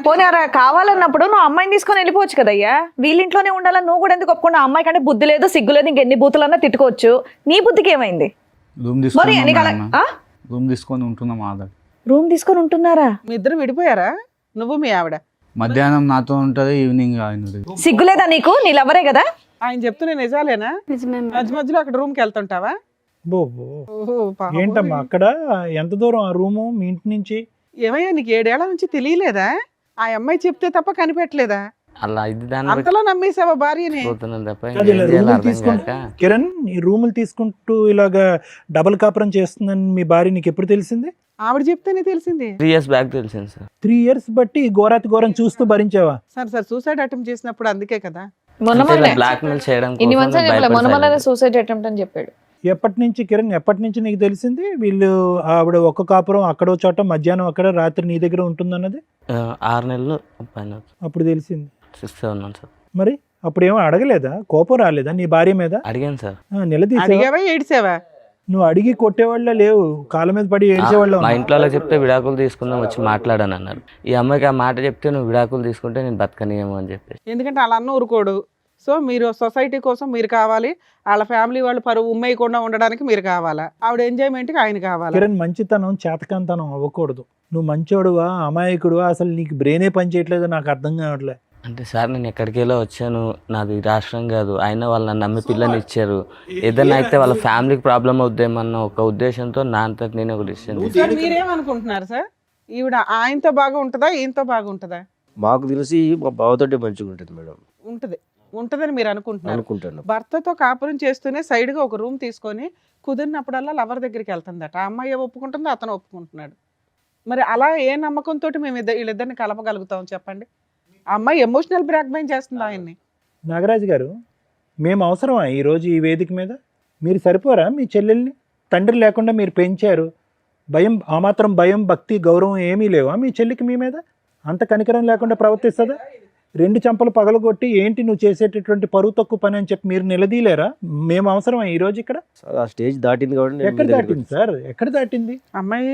[SPEAKER 2] పోనీ కావాలన్నప్పుడు నువ్వు అమ్మాయిని తీసుకొని వెళ్ళిపోవచ్చు కదయ్యా. వీళ్ళింట్లోనే ఉండాలని నువ్వు కూడా ఎందుకు ఒప్పుకున్నా? అమ్మాయి కంటే బుద్ధి లేదు, సిగ్గు లేదు, ఇంకెన్ని బూతులన్నా తిట్టుకోవచ్చు. నీ బుద్ధికి ఏమైంది?
[SPEAKER 7] రూమ్
[SPEAKER 2] మరి నీకు అలా-
[SPEAKER 7] తీసుకుని
[SPEAKER 2] ఆ?
[SPEAKER 7] రూమ్ తీసుకొని ఉంటున్నాం ఆధార్.
[SPEAKER 2] రూమ్ తీసుకొని ఉంటున్నారా?
[SPEAKER 5] మీ ఇద్దరు విడిపోయారా? నువ్వు మీ ఆవిడ?
[SPEAKER 7] మధ్యాహ్నం నాతో ఉంటుంది, ఈవినింగ్ ఆయన.
[SPEAKER 2] సిగ్గులేదా నీకు? నీ లవరే కదా?
[SPEAKER 5] ఆయన చెప్తున్నా నిజాలేనా?
[SPEAKER 6] నిజమే మేడం.
[SPEAKER 5] మధ్య మధ్యలో అక్కడ రూమ్కి వెళ్తుంటావా?
[SPEAKER 4] బో
[SPEAKER 5] ఓహో, పాపం.
[SPEAKER 4] ఏంటమ్మా అక్కడ ఎంత దూరం ఆ రూము మీ ఇంటి నుంచి?
[SPEAKER 5] ఏమయ్యా నీకు 7 ఏళ్ల నుంచి తెలియలేదా? ఆ అమ్మాయి చెప్తే తప్ప కనిపెట్టలేదా?
[SPEAKER 8] అలా ఇది దాన్ని
[SPEAKER 5] అంతలా నమ్మేసావా భార్యని?
[SPEAKER 8] పోతున్నాను తప్ప
[SPEAKER 4] అది ఇలా
[SPEAKER 8] ఏం చేయాలో
[SPEAKER 4] రూములు
[SPEAKER 8] అర్థం
[SPEAKER 4] తీసుకొని
[SPEAKER 8] కాక
[SPEAKER 4] కిరణ్ ఈ రూములు తీసుకుంటూ ఇలాగా డబుల్ కాపురం చేస్తుందని మీ భార్య నీకు ఎప్పుడు తెలిసింది?
[SPEAKER 5] ఆవిడ చెప్తేనే తెలిసింది.
[SPEAKER 8] 3 years బ్యాక్ తెలిసింది సార్.
[SPEAKER 4] 3 years బట్టి ఈ ఘోరాతి ఘోరం చూస్తూ భరించావా?
[SPEAKER 5] సార్ సూసైడ్ అటెంప్ట్ చేసినప్పుడు అందుకే కదా.
[SPEAKER 8] బ్లాక్ మెయిల్ చేయడం
[SPEAKER 2] ఇన్ని
[SPEAKER 8] కోసం
[SPEAKER 2] మంత్స్
[SPEAKER 8] నేను భయపడి
[SPEAKER 2] మొన్న
[SPEAKER 8] silent.
[SPEAKER 2] సూసైడ్ అటెంప్ట్ అని చెప్పాడు.
[SPEAKER 4] ఎప్పటి నుంచి కిరణ్, ఎప్పటి నుంచి నీకు తెలిసింది వీళ్ళు ఆవిడ ఒక్క కాపురం అక్కడో చోట మధ్యాహ్నం అక్కడ రాత్రి నీ దగ్గర ఉంటుందన్నది?
[SPEAKER 8] 6 నెలలు పైన
[SPEAKER 4] అప్పుడు తెలిసింది.
[SPEAKER 8] 6-7 months సార్.
[SPEAKER 4] మరి అప్పుడు ఏమో అడగలేదా? కోపం రాలేదా నీ భార్య మీద?
[SPEAKER 8] అడిగాను సార్.
[SPEAKER 4] నిలదీసావా?
[SPEAKER 5] అడిగావా ఏడిసావా?
[SPEAKER 4] నువ్వు అడిగి కొట్టేవాళ్ళ లేవు, కాళ్ళ మీద పడి ఏడ్చేవాళ్ళ.
[SPEAKER 8] మా ఇంట్లో వాళ్ళకి చెప్తే విడాకులు తీసుకుందాం వచ్చి మాట్లాడాను అన్నారు. ఈ అమ్మాయికి ఆ మాట చెప్తే నువ్వు విడాకులు తీసుకుంటే నేను బతకనియేమో అని చెప్పేసి.
[SPEAKER 5] ఎందుకంటే వాళ్ళ అన్న ఊరుకోడు. సో మీరు సొసైటీ కోసం మీరు కావాలి, వాళ్ళ ఫ్యామిలీ వాళ్ళు పరువు ఉమ్మేయకుండా ఉండడానికి మీరు కావాలా, ఆవిడ ఎంజాయ్మెంట్కి ఆయన కావాలా?
[SPEAKER 4] కిరణ్ మంచితనం చేతకంతనం అవ్వకూడదు. నువ్వు మంచోడువా అమాయకుడువా అసలు నీకు బ్రెయినే పని చేయట్లేదు, నాకు అర్థం కావట్లే.
[SPEAKER 8] అంటే సార్ నేను ఎక్కడికెళ్ళో వచ్చాను, నాది రాష్ట్రం కాదు, అయినా వాళ్ళు నన్ను నమ్మి పిల్లని ఇచ్చారు. ఏదైనా అయితే వాళ్ళ ఫ్యామిలీకి ప్రాబ్లం అవుద్దేమన్న ఒక ఉద్దేశంతో నా అంతటి నేను ఒక డిసిషన్
[SPEAKER 5] సార్ మీరేమనుకుంటున్నారు సార్? ఈవిడ ఆయనతో బాగా ఉంటుందా ఈయనతో బాగా ఉంటుందా?
[SPEAKER 3] మాకు తెలిసి మా బావతోటే మంచిగా ఉంటుంది మేడం.
[SPEAKER 5] ఉంటుంది. ఉంటదని మీరు అనుకుంటున్నారు.
[SPEAKER 3] అనుకుంటాను.
[SPEAKER 5] భర్తతో కాపురం చేస్తూనే సైడ్గా ఒక రూమ్ తీసుకొని కుదిరినప్పుడల్లా లవర్ దగ్గరికి వెళ్తుందట. ఆ అమ్మాయి ఒప్పుకుంటుంది, అతను ఒప్పుకుంటున్నాడు. మరి అలా ఏ నమ్మకంతో మేము వీళ్ళిద్దరిని కలపగలుగుతాం చెప్పండి? ఆ అమ్మాయి ఎమోషనల్ బ్లాక్మెయిల్ చేస్తుంది ఆయన్ని.
[SPEAKER 4] నాగరాజు గారు, మేము అవసరమా ఈరోజు ఈ వేదిక మీద? మీరు సరిపోరా మీ చెల్లెల్ని? తండ్రి లేకుండా మీరు పెంచారు, భయం, ఆ మాత్రం భయం, భక్తి, గౌరవం ఏమీ లేవా మీ చెల్లికి మీ మీద? అంత కనికరం లేకుండా ప్రవర్తిస్తుందా? 2 చెంపలు పగలగొట్టి ఏంటి నువ్వు చేసేటటువంటి పరువు తక్కువ పని అని చెప్పి మీరు నిలదీలేరా? మేము అవసరమా ఈరోజు ఇక్కడ?
[SPEAKER 3] ఆ స్టేజ్ దాటింది కాబట్టి నేను
[SPEAKER 4] ఎక్కడ
[SPEAKER 3] మీ దగ్గరికి
[SPEAKER 4] దాటింది సార్? ఎక్కడ దాటింది?
[SPEAKER 5] అమ్మాయి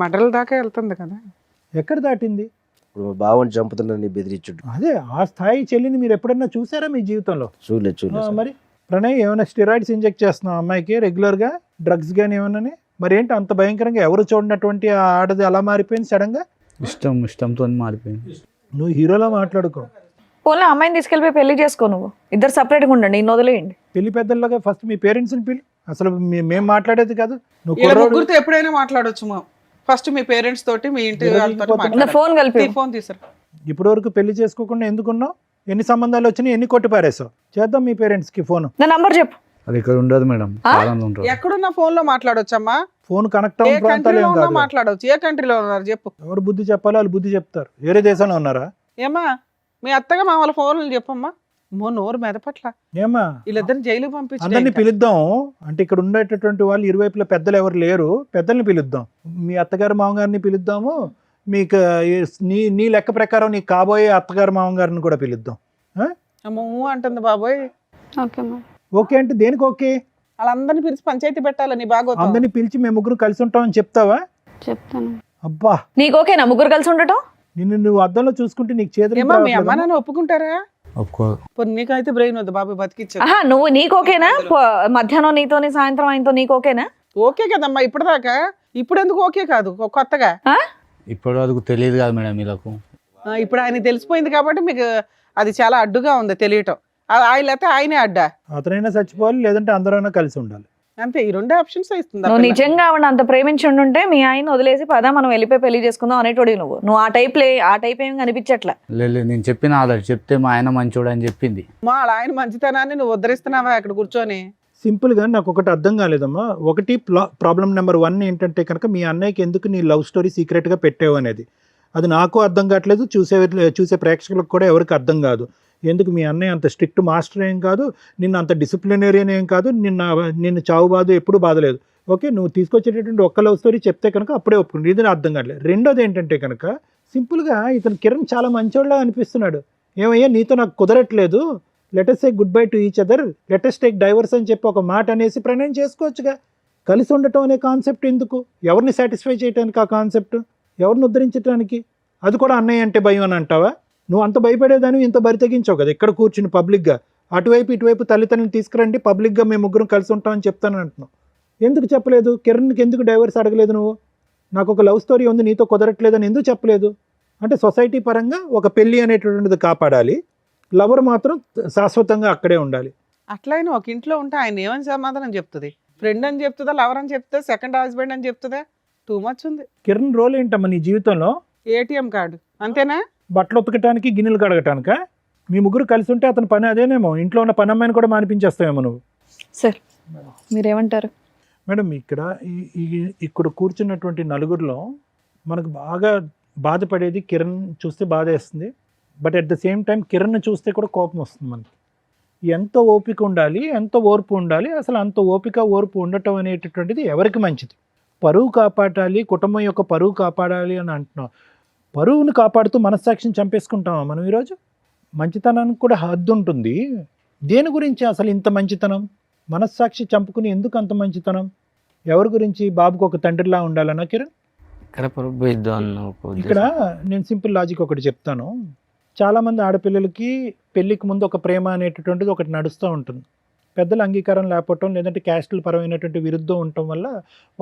[SPEAKER 5] మడల దాకా వెళ్తుంది కదా.
[SPEAKER 4] ఎక్కడ దాటింది?
[SPEAKER 3] ఇప్పుడు మా బావని చంపుతున్నాను బెదిరించుడు.
[SPEAKER 4] అదే ఆ స్థాయి చెల్లిని మీరు ఎప్పుడన్నా చూసారా మీ జీవితంలో?
[SPEAKER 3] చూడలేదు.
[SPEAKER 4] మరి ప్రణయ్, ఏమైనా స్టెరాయిడ్స్ ఇంజెక్ట్ చేస్తున్నావు అమ్మాయికి రెగ్యులర్గా, డ్రగ్స్ కానీ ఏమన్నా? మరి ఏంటి అంత భయంకరంగా ఎవరు చూడనటువంటి ఆ ఆడది అలా మారిపోయింది సడన్గా?
[SPEAKER 7] ఇష్టంతో మారిపోయింది.
[SPEAKER 4] నువ్వు హీరోలా మాట్లాడుకో.
[SPEAKER 2] పోనీ అమ్మాయిని తీసుకెళ్ళిపోయి పెళ్లి చేసుకో, నువ్వు ఇద్దరు సపరేట్గా ఉండండి, ఇన్ని వదిలేయండి.
[SPEAKER 4] పెళ్లి పెద్దల్లాగా ఫస్ట్ మీ పేరెంట్స్ని పిలు. అసలు మేము మాట్లాడేది కాదు. నువ్వు
[SPEAKER 5] వీళ్ళ
[SPEAKER 4] కుర్రోడు.
[SPEAKER 5] ముగ్గురితో ఎప్పుడైనా మాట్లాడొచ్చు మా. ఫస్ట్ మీ పేరెంట్స్ తోటి, మీ ఇంటి వాళ్ళతో
[SPEAKER 2] నా
[SPEAKER 5] మాట్లాడాలి.
[SPEAKER 2] ఫోన్ కలిపి
[SPEAKER 5] ఫోన్ తీసారు.
[SPEAKER 4] ఇప్పటి వరకు పెళ్లి చేసుకోకుండా ఎందుకున్నావు? ఎన్ని సంబంధాలు వచ్చినాయి, ఎన్ని కొట్టి పారేసావు? చేద్దాం మీ పేరెంట్స్కి ఫోన్.
[SPEAKER 2] నా నంబర్ చెప్పు.
[SPEAKER 7] అది ఇక్కడ ఉండదు మేడం, కాలంలో ఉంటారు.
[SPEAKER 5] ఎక్కడున్న ఫోన్ లో మాట్లాడొచ్చమ్మా?
[SPEAKER 4] ఫోన్ కనెక్ట్
[SPEAKER 5] ఏ
[SPEAKER 4] అవ్వని ప్రాంతాలు
[SPEAKER 5] కంట్రీలో
[SPEAKER 4] ఏం
[SPEAKER 5] ఉన్నా
[SPEAKER 4] కాదు.
[SPEAKER 5] మాట్లాడవచ్చు. ఏ కంట్రీలో ఉన్నారు చెప్పు.
[SPEAKER 4] ఎవరు బుద్ధి చెప్పాలో వాళ్ళు బుద్ధి చెప్తారు. వేరే దేశంలో ఉన్నారా?
[SPEAKER 5] ఏమా మీ అత్తగా మామూలు ఫోన్లు చెప్పమ్మా. నోరు మెదపట్ల.
[SPEAKER 4] ఏమా
[SPEAKER 5] వీళ్ళిద్దరిని జైలుకి
[SPEAKER 4] అందరినీ
[SPEAKER 5] పంపించి
[SPEAKER 4] పిలుద్దాం. అంటే ఇక్కడ ఉండేటటువంటి వాళ్ళు ఇరువైపుల పెద్దలు ఎవరు లేరు, పెద్దల్ని పిలుద్దాం. మీ అత్తగారు మామగారిని పిలుద్దాము. మీకు నీ లెక్క ప్రకారం నీ కాబోయే అత్తగారు మామగారిని కూడా పిలుద్దాం.
[SPEAKER 5] అమ్మో అంటుంది బాబోయ్.
[SPEAKER 6] Okay madam.
[SPEAKER 4] ఓకే అంటే దేనికి ఓకే?
[SPEAKER 5] వాళ్ళందరినీ పిలిచి పంచాయతీ పెట్టాలని బాగా.
[SPEAKER 4] అందరినీ పిలిచి మేము ముగ్గురు కలిసి ఉంటామని చెప్తావా?
[SPEAKER 6] చెప్తాను.
[SPEAKER 4] అబ్బా,
[SPEAKER 2] నీకు ఓకేనా ముగ్గురు కలిసి ఉండటం?
[SPEAKER 4] నిన్ను నువ్వు అద్దంలో చూసుకుంటే నీకు చేతులు
[SPEAKER 5] ఏమా మీ అమ్మ నాన్న ఒప్పుకుంటారా?
[SPEAKER 7] ఒప్పుకోరు.
[SPEAKER 5] పోనీ నీకైతే బ్రెయిన్ వద్దు బాబు, బతికిచ్చా.
[SPEAKER 2] ఆహా, నువ్వు నీకు ఓకేనా? మధ్యాహ్నం నీతోని సాయంత్రం ఆయనతో నీకు ఓకేనా?
[SPEAKER 5] ఓకే కదమ్మా ఇప్పటిదాకా. ఇప్పుడు ఎందుకు ఓకే కాదు కొత్తగా?
[SPEAKER 7] ఇప్పటి వరకు తెలియదు కదా మేడం వీళ్ళకు.
[SPEAKER 5] ఇప్పుడు ఆయన తెలిసిపోయింది కాబట్టి మీకు అది చాలా అడ్డుగా ఉంది తెలియటం. ఆయన లేకపోతే ఆయనే అడ్డా.
[SPEAKER 4] అతనైనా చచ్చిపోవాలి, లేదంటే అందరైనా కలిసి ఉండాలి.
[SPEAKER 5] అంతే, ఈ 2 ఆప్షన్స్ ఇస్తుంది.
[SPEAKER 2] నువ్వు నిజంగా ఆవిడ అంత ప్రేమించి ఉండుంటే మీ ఆయన వదిలేసి పదా మనం వెళ్ళిపోయి పెళ్లి చేసుకుందాం అనేటోడి. నువ్వు ఆ టైప్ ఏమి కనిపించట్లా.
[SPEAKER 7] లేదు, నేను చెప్పిన ఆల్రెడీ చెప్తే మా ఆయన మంచోడు అని చెప్పింది.
[SPEAKER 5] మా ఆయన మంచితనాన్ని నువ్వు ఉద్ధరిస్తున్నావా అక్కడ కూర్చొని?
[SPEAKER 4] సింపుల్గా నాకు ఒకటి అర్థం కాలేదమ్మా. ఒకటి ప్రాబ్లం నెంబర్ 1 ఏంటంటే కనుక మీ అన్నయ్యకి ఎందుకు నీ లవ్ స్టోరీ సీక్రెట్గా పెట్టావు అనేది. అది నాకు అర్థం కావట్లేదు, చూసే ప్రేక్షకులకు కూడా ఎవరికి అర్థం కాదు. ఎందుకు మీ అన్నయ్య అంత స్ట్రిక్ట్ మాస్టర్ ఏం కాదు, నిన్ను అంత డిసిప్లినరియన్ ఏం కాదు, నిన్ను చావు బాధ ఎప్పుడు బాధలేదు. ఓకే, నువ్వు తీసుకొచ్చేటటువంటి ఒక్క లవ్ స్టోరీ చెప్తే కనుక అప్పుడే ఒప్పుకుంటుంది. ఇది అర్థం కావట్లేదు. రెండోది ఏంటంటే కనుక సింపుల్గా ఇతను కిరణ్ చాలా మంచోళ్ళ అనిపిస్తున్నాడు. ఏమయ్యా నీతో నాకు కుదరట్లేదు, let's take goodbye to each other, let's take divorce అని చెప్పి ఒక మాట అనేసి ప్రణయం చేసుకోవచ్చుగా. కలిసి ఉండటం అనే కాన్సెప్ట్ ఎందుకు? ఎవరిని సాటిస్ఫై చేయడానికి ఆ కాన్సెప్ట్? ఎవరిని ఉద్ధరించడానికి? అది కూడా అన్నయ్య అంటే భయం అని అంటావా? నువ్వు అంత భయపడేదాన్ని ఇంత బరి తెగించావు కదా ఇక్కడ కూర్చుని పబ్లిక్గా. అటువైపు ఇటువైపు తల్లిదండ్రులను తీసుకురండి, పబ్లిక్గా మేము ముగ్గురం కలిసి ఉంటామని చెప్తాను అంటున్నావు. ఎందుకు చెప్పలేదు? కిరణ్కి ఎందుకు డైవర్స్ అడగలేదు నువ్వు? నాకు ఒక లవ్ స్టోరీ ఉంది నీతో కుదరట్లేదని ఎందుకు చెప్పలేదు? అంటే సొసైటీ పరంగా ఒక పెళ్ళి అనేటటువంటిది కాపాడాలి, లవర్ మాత్రం శాశ్వతంగా అక్కడే ఉండాలి.
[SPEAKER 5] అట్లయినా ఒక ఇంట్లో ఉంటే ఆయన ఏమని సమాధానం చెప్తుంది? ఫ్రెండ్ అని చెప్తుందా, లవర్ అని చెప్తుందా, సెకండ్ హస్బెండ్ అని చెప్తుందా? టూ మచ్ ఉంది.
[SPEAKER 4] కిరణ్ రోల్ ఏంటమ్మా నీ జీవితంలో?
[SPEAKER 5] ఏటీఎం కార్డు అంతేనా?
[SPEAKER 4] బట్టలు ఉతకటానికి, గిన్నెలు కడగటానికా? మీ ముగ్గురు కలిసి ఉంటే అతని పని అదేనేమో. ఇంట్లో ఉన్న పని అమ్మాయిని కూడా మానిపించేస్తావేమో నువ్వు.
[SPEAKER 2] సార్ మీరేమంటారు?
[SPEAKER 4] మేడం, ఇక్కడ కూర్చున్నటువంటి నలుగురిలో మనకు బాగా బాధపడేది కిరణ్ చూస్తే బాధ వేస్తుంది. But at the same time Kiran చూస్తే కూడా కోపం వస్తుంది మనకి. ఎంత ఓపిక ఉండాలి, ఎంత ఓర్పు ఉండాలి, అసలు అంత ఓపిక ఓర్పు ఉండటం అనేటటువంటిది ఎవరికి మంచిది? పరువు కాపాడాలి, కుటుంబం యొక్క పరువు కాపాడాలి అని అంటున్నాం. పరువును కాపాడుతూ మనస్సాక్షిని చంపేసుకుంటామా మనం ఈరోజు? మంచితనానికి కూడా హద్దు ఉంటుంది. దేని గురించి అసలు ఇంత మంచితనం? మనస్సాక్షి చంపుకుని ఎందుకు అంత మంచితనం? ఎవరి గురించి? బాబుకు ఒక తండ్రిలా ఉండాలన్నా కిరణ్? ఇక్కడ నేను సింపుల్ లాజిక్ ఒకటి చెప్తాను. చాలామంది ఆడపిల్లలకి పెళ్ళికి ముందు ఒక ప్రేమ అనేటటువంటిది ఒకటి నడుస్తూ ఉంటుంది. పెద్దల అంగీకారం లేకపోవటం, లేదంటే క్యాస్టుల పరమైనటువంటి విరుద్ధం ఉండటం వల్ల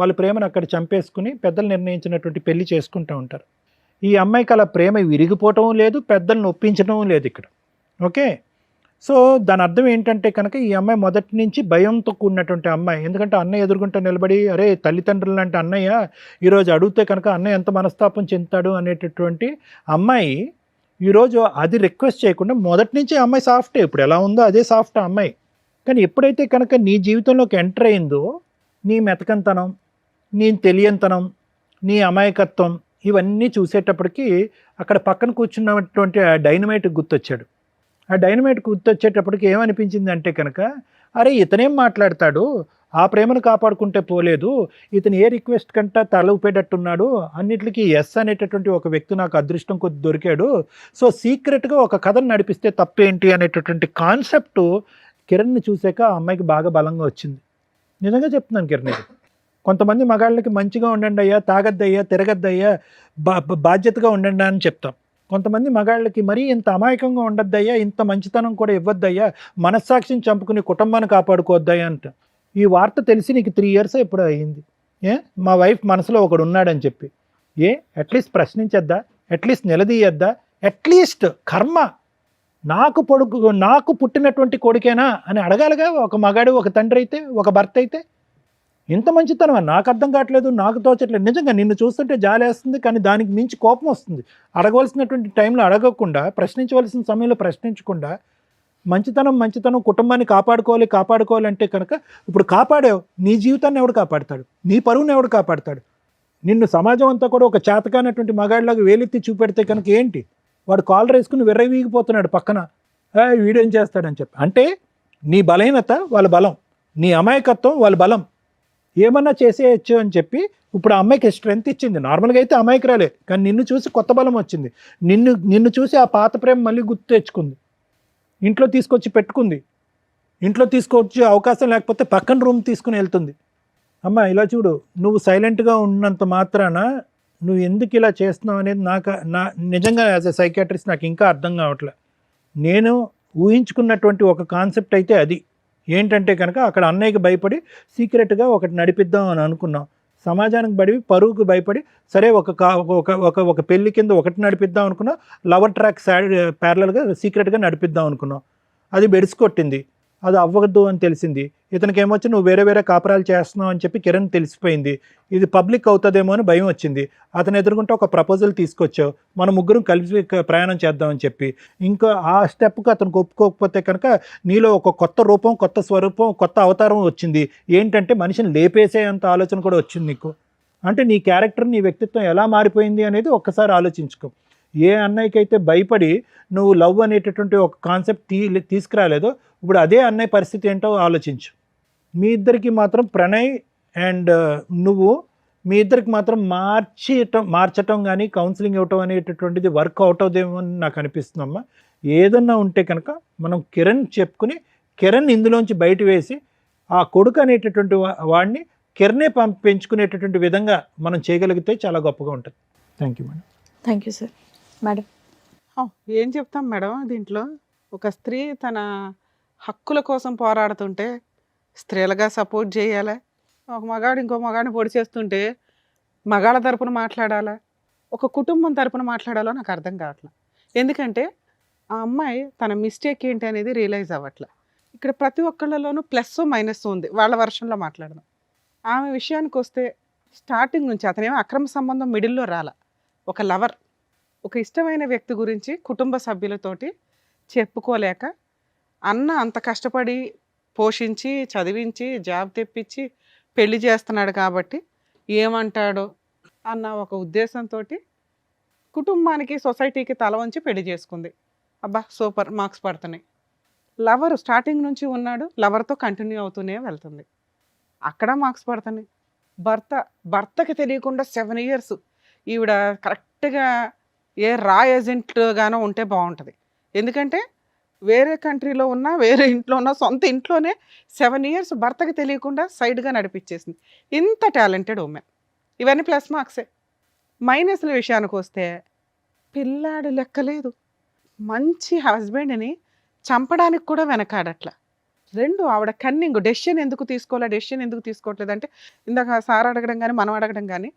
[SPEAKER 4] వాళ్ళ ప్రేమను అక్కడ చంపేసుకుని పెద్దలు నిర్ణయించినటువంటి పెళ్లి చేసుకుంటూ ఉంటారు. ఈ అమ్మాయికి అలా ప్రేమ విరిగిపోవటం లేదు, పెద్దలను ఒప్పించడం లేదు ఇక్కడ. ఓకే, సో దాని అర్థం ఏంటంటే కనుక ఈ అమ్మాయి మొదటి నుంచి భయంతో కూడినటువంటి అమ్మాయి. ఎందుకంటే అన్నయ్య ఎదుర్కొంటూ నిలబడి, అరే తల్లిదండ్రులు లాంటి అన్నయ్య ఈరోజు అడిగితే కనుక అన్నయ్య ఎంత మనస్తాపం చెందుతాడు అనేటటువంటి అమ్మాయి ఈరోజు అది రిక్వెస్ట్ చేయకుండా మొదటి నుంచి ఆ అమ్మాయి సాఫ్టే, ఇప్పుడు ఎలా ఉందో అదే సాఫ్ట్ ఆ అమ్మాయి. కానీ ఎప్పుడైతే కనుక నీ జీవితంలోకి ఎంటర్ అయిందో నీ మెతకంతనం, నీ తెలియంతనం, నీ అమాయకత్వం ఇవన్నీ చూసేటప్పటికి అక్కడ పక్కన కూర్చున్నటువంటి ఆ డైనమైట్ గుర్తొచ్చాడు. ఆ డైనమైట్ గుర్తొచ్చేటప్పటికి ఏమనిపించింది అంటే కనుక, అరే ఇతనేం మాట్లాడతాడు, ఆ ప్రేమను కాపాడుకుంటే పోలేదు, ఇతను ఏ రిక్వెస్ట్ కంటే తల ఊపేటట్టున్నాడు, అన్నిటికీ ఎస్ అనేటటువంటి ఒక వ్యక్తి నాకు అదృష్టం కొద్ది దొరికాడు, సో సీక్రెట్గా ఒక కథను నడిపిస్తే తప్పేంటి అనేటటువంటి కాన్సెప్ట్ కిరణ్ని చూసాక ఆ అమ్మాయికి బాగా బలంగా వచ్చింది. నిజంగా చెప్తున్నాను కిరణ్, ఇది కొంతమంది మగాళ్ళకి మంచిగా ఉండండి అయ్యా, తాగద్దయ్యా, తిరగద్దయ్యా, బాధ్యతగా ఉండండి అని చెప్తాం. కొంతమంది మగాళ్ళకి మరీ ఇంత అమాయకంగా ఉండద్దయ్యా, ఇంత మంచితనం కూడా ఇవ్వద్దయ్యా, మనస్సాక్షిని చంపుకుని కుటుంబాన్ని కాపాడుకోవద్దయ్యా అంట. ఈ వార్త తెలిసి నీకు 3 years ఎప్పుడు అయ్యింది. మా వైఫ్ మనసులో ఒకడు ఉన్నాడని చెప్పి అట్లీస్ట్ ప్రశ్నించద్దా, అట్లీస్ట్ నిలదీయద్దా, అట్లీస్ట్ కర్మ నాకు పుట్టినటువంటి కొడుకేనా అని అడగాలిగా ఒక మగాడు, ఒక తండ్రి అయితే, ఒక భర్త అయితే. ఇంత మంచితనమా నాకు అర్థం కావట్లేదు, నాకు తోచట్లేదు. నిజంగా నిన్ను చూస్తుంటే జాలేస్తుంది, కానీ దానికి మించి కోపం వస్తుంది. అడగవలసినటువంటి టైంలో అడగకుండా, ప్రశ్నించవలసిన సమయంలో ప్రశ్నించకుండా, మంచితనం కుటుంబాన్ని కాపాడుకోవాలి అంటే కనుక ఇప్పుడు కాపాడావు, నీ జీవితాన్ని ఎవడు కాపాడతాడు, నీ పరువుని ఎవడు కాపాడతాడు? నిన్ను సమాజం అంతా కూడా ఒక చేతకానటువంటి మగాడిలాగా వేలెత్తి చూపెడితే కనుక ఏంటి, వాడు కాలర్ వేసుకుని విర్రవీగిపోతున్నాడు పక్కన, వీడేం చేస్తాడని చెప్పి. అంటే నీ బలహీనత వాళ్ళ బలం, నీ అమాయకత్వం వాళ్ళ బలం, ఏమన్నా చేసేయచ్చు అని చెప్పి ఇప్పుడు ఆ అమ్మాయికి స్ట్రెంత్ ఇచ్చింది. నార్మల్గా అయితే అమాయకురాలే, కానీ నిన్ను చూసి కొత్త బలం వచ్చింది. నిన్ను చూసి ఆ పాత ప్రేమ మళ్ళీ గుర్తు తెచ్చుకుంది, ఇంట్లో తీసుకొచ్చి పెట్టుకుంది. ఇంట్లో తీసుకొచ్చి అవకాశం లేకపోతే పక్కన రూమ్ తీసుకుని వెళ్తుంది. అమ్మ ఇలా చూడు, నువ్వు సైలెంట్గా ఉన్నంత మాత్రాన నువ్వు ఎందుకు ఇలా చేస్తున్నావు అనేది నా నిజంగా యాజ్ ఎ సైకాట్రిస్ట్ నాకు ఇంకా అర్థం కావట్లే. నేను ఊహించుకున్నటువంటి ఒక కాన్సెప్ట్ అయితే అది ఏంటంటే కనుక, అక్కడ అన్నయ్యకి భయపడి సీక్రెట్గా ఒకటి నడిపిద్దాం అని అనుకున్నాం. సమాజానికి బడి పరువుకు భయపడి సరే ఒక పెళ్లి కింద ఒకటి నడిపిద్దాం అనుకున్నాం, లవర్ ట్రాక్ ప్యారలల్గా సీక్రెట్గా నడిపిద్దాం అనుకున్నాం. అది బెడిసికొట్టింది, అది అవ్వద్దు అని తెలిసింది. ఇతనికి ఏమొచ్చి నువ్వు వేరే కాపురాలు చేస్తున్నావు అని చెప్పి కిరణ్ తెలిసిపోయింది. ఇది పబ్లిక్ అవుతుందేమో అని భయం వచ్చింది. అతను ఎదుర్కొంటే ఒక ప్రపోజల్ తీసుకొచ్చావు, మన ముగ్గురం కలిసి ప్రయాణం చేద్దామని చెప్పి. ఇంకా ఆ స్టెప్కి అతనికి ఒప్పుకోకపోతే కనుక నీలో ఒక కొత్త రూపం, కొత్త స్వరూపం, కొత్త అవతారం వచ్చింది. ఏంటంటే మనిషిని లేపేసేంత ఆలోచన కూడా వచ్చింది నీకు. అంటే నీ క్యారెక్టర్, నీ వ్యక్తిత్వం ఎలా మారిపోయింది అనేది ఒక్కసారి ఆలోచించుకో. ఏ అన్నయ్యకైతే భయపడి నువ్వు లవ్ అనేటటువంటి ఒక కాన్సెప్ట్ తీసుకురాలేదో, ఇప్పుడు అదే అన్నయ్య పరిస్థితి ఏంటో ఆలోచించు. మీ ఇద్దరికి మాత్రం ప్రణయ్ అండ్ నువ్వు మీ ఇద్దరికి మాత్రం మార్చటం కానీ కౌన్సిలింగ్ ఇవ్వటం అనేటటువంటిది వర్క్ అవుట్ అవుదేమో అని నాకు అనిపిస్తుందమ్మా. ఏదన్నా ఉంటే కనుక మనం కిరణ్ చెప్పుకుని, కిరణ్ ఇందులోంచి బయట వేసి ఆ కొడుకు అనేటటువంటి వాడిని కిరణే పెంచుకునేటటువంటి విధంగా మనం చేయగలిగితే చాలా గొప్పగా ఉంటుంది. Thank you madam.
[SPEAKER 2] Thank you sir. Madam,
[SPEAKER 5] ఏం చెప్తాం మేడం, దీంట్లో ఒక స్త్రీ తన హక్కుల కోసం పోరాడుతుంటే స్త్రీలుగా సపోర్ట్ చేయాలా, ఒక మగాడు ఇంకో మగాడిని పొడి చేస్తుంటే మగాళ్ళ తరపున మాట్లాడాలా, ఒక కుటుంబం తరపున మాట్లాడాలో నాకు అర్థం కావట్లేదు. ఎందుకంటే ఆ అమ్మాయి తన మిస్టేక్ ఏంటి అనేది రియలైజ్ అవ్వట్లే. ఇక్కడ ప్రతి ఒక్కళ్ళలోనూ ప్లస్ మైనస్ ఉంది. వాళ్ళ వర్షన్లో మాట్లాడదాం. ఆమె విషయానికి వస్తే స్టార్టింగ్ నుంచి అతనేమో అక్రమ సంబంధం మిడిల్లో రాల, ఒక లవర్, ఒక ఇష్టమైన వ్యక్తి గురించి కుటుంబ సభ్యులతోటి చెప్పుకోలేక అన్న అంత కష్టపడి పోషించి చదివించి జాబ్ తెప్పించి పెళ్లి చేస్తున్నాడు కాబట్టి ఏమంటాడో అన్న ఒక ఉద్దేశంతో కుటుంబానికి సొసైటీకి తల వంచి పెళ్లి చేసుకుంది. అబ్బా సూపర్, మార్క్స్ పడుతున్నాయి. లవర్ స్టార్టింగ్ నుంచి ఉన్నాడు, లవర్తో కంటిన్యూ అవుతూనే వెళ్తుంది, అక్కడ మార్క్స్ పడుతున్నాయి. భర్తకి తెలియకుండా 7 years ఈవిడ కరెక్ట్గా ఏ రా ఏజెంట్గానో ఉంటే బాగుంటుంది. ఎందుకంటే వేరే కంట్రీలో ఉన్నా, వేరే ఇంట్లో ఉన్నా, సొంత ఇంట్లోనే 7 years భర్తకి తెలియకుండా సైడ్గా నడిపించేసింది. ఇంత టాలెంటెడ్ ఉమెన్. ఇవన్నీ ప్లస్ మార్క్సే. మైనస్ల విషయానికి వస్తే పిల్లాడు లెక్కలేదు, మంచి హస్బెండ్ని చంపడానికి కూడా వెనకాడట్ల. 2 ఆవిడ కన్నింగ్, డెసిషన్ ఎందుకు తీసుకోవట్లేదు అంటే ఇందాక సార్ అడగడం కానీ మనం అడగడం కానీ,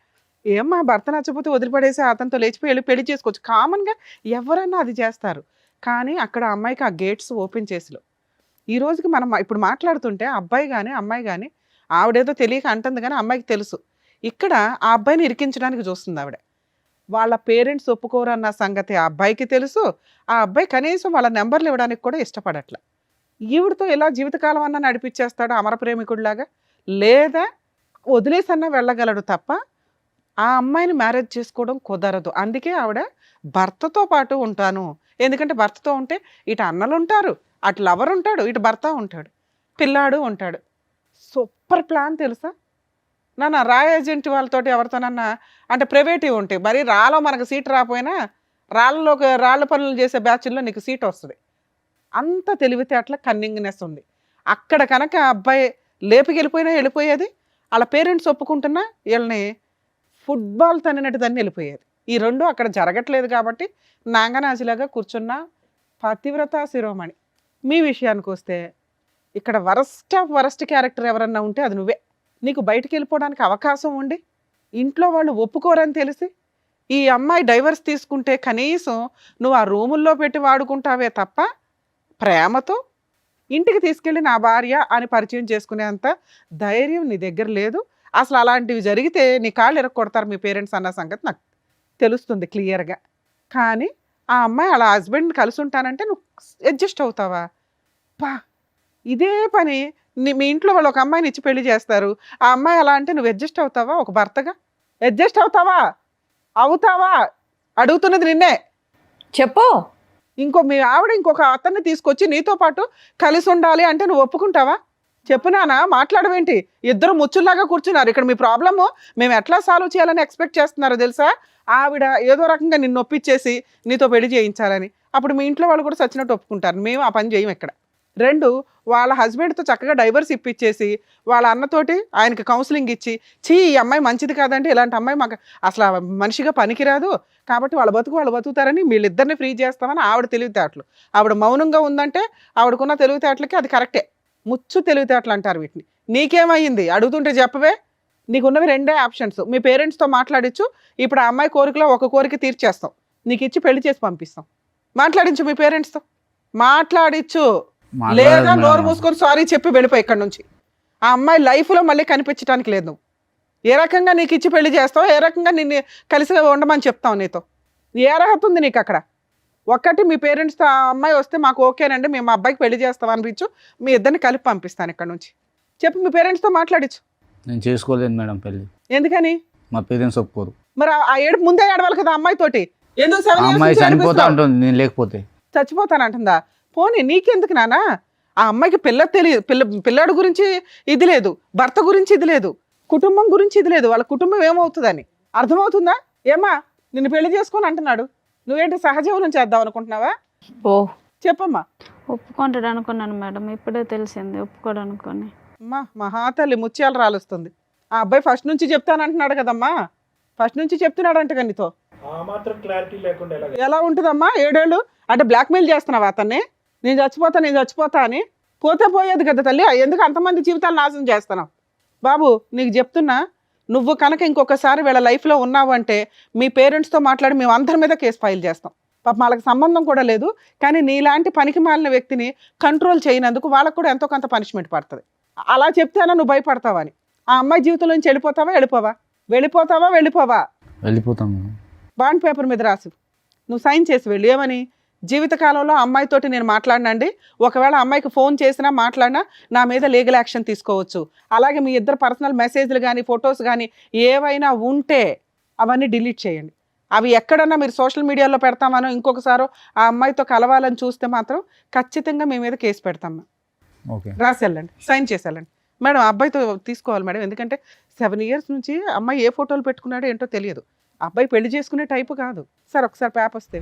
[SPEAKER 5] ఏమ్మా భర్త నచ్చకపోతే వదిలిపడేసి అతనితో లేచిపోయి పెళ్లి చేసుకోవచ్చు, కామన్గా ఎవరన్నా అది చేస్తారు. కానీ అక్కడ అమ్మాయికి ఆ గేట్స్ ఓపెన్ చేసిలో ఈ రోజుకి మనం ఇప్పుడు మాట్లాడుతుంటే అబ్బాయి కానీ అమ్మాయి కానీ ఆవిడేదో తెలియక అంటుంది కానీ అమ్మాయికి తెలుసు ఇక్కడ ఆ అబ్బాయిని ఇరికించడానికి చూస్తుంది ఆవిడ. వాళ్ళ పేరెంట్స్ ఒప్పుకోరన్న సంగతి ఆ అబ్బాయికి తెలుసు. ఆ అబ్బాయి కనీసం వాళ్ళ నెంబర్లు ఇవ్వడానికి కూడా ఇష్టపడట్ల. ఈవిడతో ఇలా జీవితకాలం అన్నా నడిపించేస్తాడు అమర ప్రేమికుడిలాగా, లేదా వదిలేసన్నా వెళ్ళగలడు తప్ప ఆ అమ్మాయిని మ్యారేజ్ చేసుకోవడం కుదరదు. అందుకే ఆవిడ భర్తతో పాటు ఉంటాను. ఎందుకంటే భర్తతో ఉంటే ఇటు అన్నలు ఉంటారు, అటు లవర్ ఉంటాడు, ఇటు భర్త ఉంటాడు, పిల్లాడు ఉంటాడు. సూపర్ ప్లాన్ తెలుసా నాన్న. రా ఏజెంట్ వాళ్ళతోటి ఎవరితోనన్నా అంటే ప్రైవేటివ్ ఉంటాయి, మరి రాలో మనకు సీట్ రాకపోయినా రాళ్ళ పనులు చేసే బ్యాచ్ల్లో నీకు సీట్ వస్తుంది. అంత తెలివితేటల కన్నింగ్నెస్ ఉంది అక్కడ. కనుక అబ్బాయి లేపుకెళ్ళిపోయినా వెళ్ళిపోయేది, వాళ్ళ పేరెంట్స్ ఒప్పుకుంటున్నా వీళ్ళని ఫుట్బాల్ తన్నినట్టు దాన్ని వెళ్ళిపోయేది. ఈ రెండు అక్కడ జరగట్లేదు కాబట్టి నాంగనాజిలాగా కూర్చున్న పతివ్రత శిరోమణి. మీ విషయానికి వస్తే ఇక్కడ వరస్ట్ ఆఫ్ వరస్ట్ క్యారెక్టర్ ఎవరన్నా ఉంటే అది నువ్వే. నీకు బయటికి వెళ్ళిపోవడానికి అవకాశం ఉండి ఇంట్లో వాళ్ళు ఒప్పుకోరని తెలిసి ఈ అమ్మాయి డైవర్స్ తీసుకుంటే కనీసం నువ్వు ఆ రూముల్లో పెట్టి వాడుకుంటావే తప్ప ప్రేమతో ఇంటికి తీసుకెళ్ళి నా భార్య అని పరిచయం చేసుకునేంత ధైర్యం నీ దగ్గర లేదు. అసలు అలాంటివి జరిగితే నీ కాళ్ళు ఎరగొడతారు మీ పేరెంట్స్ అన్న సంగతి నాకు తెలుస్తుంది క్లియర్గా. కానీ ఆ అమ్మాయి అలా హస్బెండ్ని కలిసి ఉంటానంటే నువ్వు అడ్జస్ట్ అవుతావా? పా ఇదే పని మీ ఇంట్లో వాళ్ళు ఒక అమ్మాయిని ఇచ్చి పెళ్లి చేస్తారు. ఆ అమ్మాయి అలా అంటే నువ్వు అడ్జస్ట్ అవుతావా? ఒక భర్తగా అడ్జస్ట్ అవుతావా? అడుగుతున్నది నిన్నే.
[SPEAKER 2] చెప్పు.
[SPEAKER 5] మీ ఆవిడ ఇంకొక అతన్ని తీసుకొచ్చి నీతో పాటు కలిసి ఉండాలి అంటే నువ్వు ఒప్పుకుంటావా? చెప్పు నాన్న, మాట్లాడవేంటి? ఇద్దరు ముచ్చుల్లాగా కూర్చున్నారు ఇక్కడ. మీ ప్రాబ్లము మేము ఎట్లా సాల్వ్ చేయాలని ఎక్స్పెక్ట్ చేస్తున్నారో తెలుసా? ఆవిడ ఏదో రకంగా నిన్ను ఒప్పించేసి నీతో పెళ్లి చేయించాలని. అప్పుడు మీ ఇంట్లో వాళ్ళు కూడా సచ్చినట్టు ఒప్పుకుంటారు. మేము ఆ పని చేయం ఇక్కడ. 2, వాళ్ళ హస్బెండ్తో చక్కగా డైవర్స్ ఇప్పించేసి వాళ్ళ అన్నతోటి ఆయనకి కౌన్సిలింగ్ ఇచ్చి, ఈ అమ్మాయి మంచిది కాదంటే ఇలాంటి అమ్మాయి మాకు అసలు మనిషిగా పనికిరాదు కాబట్టి వాళ్ళు బతుకుతారని వీళ్ళిద్దరిని ఫ్రీ చేస్తామని ఆవిడ తెలివితేటలు. ఆవిడ మౌనంగా ఉందంటే ఆవిడకున్న తెలివితేటలకి అది కరెక్టే. ముచ్చు తెలివితేటలు అంటారు వీటిని. నీకేమయ్యింది అడుగుతుంటే చెప్పవే. నీకున్నవి 2 ఆప్షన్స్. మీ పేరెంట్స్తో మాట్లాడించు. ఇప్పుడు ఆ అమ్మాయి కోరికలో ఒక కోరిక తీర్చేస్తాం, నీకు ఇచ్చి పెళ్లి చేసి పంపిస్తాం. మాట్లాడించు మీ పేరెంట్స్తో, మాట్లాడించు. లేదా నోరు మూసుకొని సారీ చెప్పి వెళ్ళిపోయి ఇక్కడ నుంచి. ఆ అమ్మాయి లైఫ్లో మళ్ళీ కనిపించడానికి లేదు. నువ్వు ఏ రకంగా నీకు ఇచ్చి పెళ్లి చేస్తావు, ఏ రకంగా నిన్ను కలిసి ఉండమని చెప్తావు, నీతో ఏ అర్హత ఉంది నీకు అక్కడ? ఒక్కటి మీ పేరెంట్స్తో ఆ అమ్మాయి వస్తే మాకు ఓకేనండి, మేము మా అబ్బాయికి పెళ్లి చేస్తాం అనిపించు, మీ ఇద్దరిని కలిపి పంపిస్తాను ఇక్కడ నుంచి. చెప్పు మీ పేరెంట్స్తో మాట్లాడించు.
[SPEAKER 7] నేను చేసుకోలేను మేడం పెళ్ళి.
[SPEAKER 5] ఎందుకని?
[SPEAKER 7] మా పేరెంట్స్ ఒప్పుకోరు.
[SPEAKER 5] మరి ఆ ఏడుపు ముందే ఏడవాలి కదా అమ్మాయితోటి. ఎందుకు 7 years
[SPEAKER 7] అమ్మాయి
[SPEAKER 5] నుంచి
[SPEAKER 7] చనిపోతా
[SPEAKER 5] ఏడిపిస్తావు?
[SPEAKER 7] ఉంటుంది నేను లేకపోతే.
[SPEAKER 5] చచ్చిపోతానంటుందా? పోనీ నీకెందుకు నాన్న? ఆ అమ్మాయికి పిల్లాడు గురించి ఇది లేదు, భర్త గురించి ఇది లేదు, కుటుంబం గురించి ఇది లేదు. వాళ్ళ కుటుంబం ఏమవుతుందని అర్థమవుతుందా? ఏమా నిన్ను పెళ్లి చేసుకొని అంటున్నాడు, నువ్వేంటి సహజీవనం చేద్దాం అనుకుంటున్నావా?
[SPEAKER 2] ఓ
[SPEAKER 5] చెప్పమ్మా.
[SPEAKER 6] ఒప్పుకుంటాడు అనుకున్నాను మేడం, ఇప్పుడే తెలిసింది ఒప్పుకోడు అనుకొని.
[SPEAKER 5] అమ్మా మహాతల్లి ముత్యాలు రాలుస్తుంది. ఆ అబ్బాయి ఫస్ట్ నుంచి చెప్తానంటున్నాడు కదమ్మా, ఫస్ట్ నుంచి చెప్తున్నాడంట నీతో. ఎలా ఉంటుందమ్మా 7 ఏళ్ళు అంటే బ్లాక్మెయిల్ చేస్తున్నావా అతన్ని? నేను చచ్చిపోతా అని. పోతే పోయేది కదా తల్లి, ఎందుకు అంతమంది జీవితాలు నాశనం చేస్తున్నావు? బాబు నీకు చెప్తున్నా, నువ్వు కనుక ఇంకొకసారి వీళ్ళ లైఫ్లో ఉన్నావు అంటే మీ పేరెంట్స్తో మాట్లాడి మేము అందరి మీద కేసు ఫైల్ చేస్తాం. పాప వాళ్ళకి సంబంధం కూడా లేదు, కానీ నీలాంటి పనికి మాలిన వ్యక్తిని కంట్రోల్ చేయనందుకు వాళ్ళకు కూడా ఎంతో కొంత పనిష్మెంట్ పడుతుంది. అలా చెప్తేనా నువ్వు భయపడతావని? ఆ అమ్మాయి జీవితంలో నుంచి వెళ్ళిపోతావా?
[SPEAKER 7] వెళ్ళిపోతాం.
[SPEAKER 5] బాండ్ పేపర్ మీద రాసు, నువ్వు సైన్ చేసి వెళ్ళు. ఏమని? జీవితకాలంలో అమ్మాయితోటి నేను మాట్లాడినండి, ఒకవేళ అమ్మాయికి ఫోన్ చేసినా మాట్లాడినా నా మీద లీగల్ యాక్షన్ తీసుకోవచ్చు. అలాగే మీ ఇద్దరు పర్సనల్ మెసేజ్లు కానీ ఫొటోస్ కానీ ఏవైనా ఉంటే అవన్నీ డిలీట్ చేయండి. అవి ఎక్కడన్నా మీరు సోషల్ మీడియాలో పెడతామనో ఇంకొకసారో ఆ అమ్మాయితో కలవాలని చూస్తే మాత్రం ఖచ్చితంగా మీ మీద కేసు పెడతాము.
[SPEAKER 7] ఓకే,
[SPEAKER 5] రాసి వెళ్ళండి, సైన్ చేసి వెళ్ళండి. మేడం అబ్బాయితో తీసుకోవాలి మేడం, ఎందుకంటే 7 years నుంచి అమ్మాయి ఏ ఫోటోలు పెట్టుకున్నాడో ఏంటో తెలియదు. అబ్బాయి పెళ్లి చేసుకునే టైపు కాదు. సార్ ఒకసారి పేపర్ వస్తే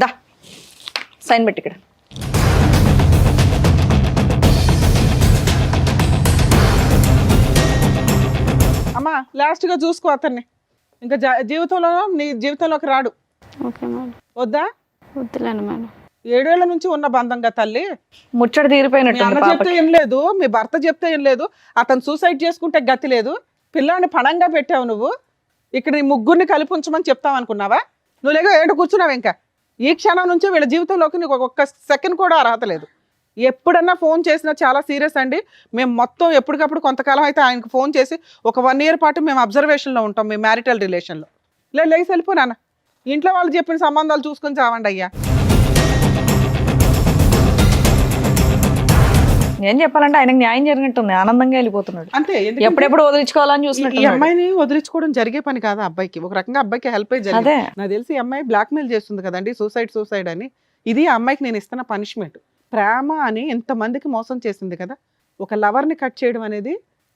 [SPEAKER 2] దా సైన్ పెట్టి ఇక్కడ.
[SPEAKER 5] అమ్మా లాస్ట్గా చూసుకో అతన్ని, ఇంకా నీ జీవితంలోకి రాడు.
[SPEAKER 6] Okay madam.
[SPEAKER 5] వద్దా?
[SPEAKER 6] వద్దులేండి మేడం.
[SPEAKER 5] 7 ఏళ్ల నుంచి ఉన్న బంధంగా తల్లి.
[SPEAKER 2] ముచ్చట
[SPEAKER 5] మీ
[SPEAKER 2] తీరిపోయినట్టు
[SPEAKER 5] అన్న చెప్తే ఏం లేదు, మీ భర్త చెప్తే ఏం లేదు, అతను సూసైడ్ చేసుకుంటే గతి లేదు. పిల్లాన్ని పణంగా పెట్టావు నువ్వు. ఇక్కడ నీ ముగ్గురిని కలిపి ఉంచమని చెప్తావు అనుకున్నావా? నువ్వు లేక ఏంటో కూర్చున్నావు. ఇంకా ఈ క్షణం నుంచి వీళ్ళ జీవితంలోకి నీకు ఒక్క సెకండ్ కూడా అర్హత లేదు. ఎప్పుడన్నా ఫోన్ చేసినా చాలా సీరియస్ అండి. మేము మొత్తం ఎప్పటికప్పుడు కొంతకాలం అయితే ఆయనకు ఫోన్ చేసి ఒక 1 year పాటు మేము అబ్జర్వేషన్లో ఉంటాం, మీ మ్యారిటల్ రిలేషన్లో. లేచి వెళ్ళిపో నాన్న, ఇంట్లో వాళ్ళు చెప్పిన సంబంధాలు చూసుకొని చావండి అయ్యా.
[SPEAKER 2] ఏం చెప్పాలంటే ఆయనకు న్యాయం జరిగినట్టుంది, ఆనందంగా వెళ్ళిపోతున్నాడు.
[SPEAKER 5] అంతే.
[SPEAKER 2] ఎప్పుడెప్పుడు వదిలించుకోవాలని
[SPEAKER 5] ఈ
[SPEAKER 2] చూసినట్టు.
[SPEAKER 5] అమ్మాయిని వదిలించుకోవడం జరిగే పని కాదు అబ్బాయికి, ఒక రకంగా అబ్బాయికి హెల్ప్ అయ్యి జరిగింది.
[SPEAKER 2] అదే
[SPEAKER 5] నాకు తెలిసి ఈ అమ్మాయి బ్లాక్మెయిల్ చేస్తుంది కదండి, సూసైడ్ అని. ఇది ఆ అమ్మాయికి నేను ఇస్తున్న పనిష్మెంట్. ప్రేమ అని ఎంతమందికి మోసం చేసింది కదా, ఒక లవర్ని కట్ చేయడం అనేది.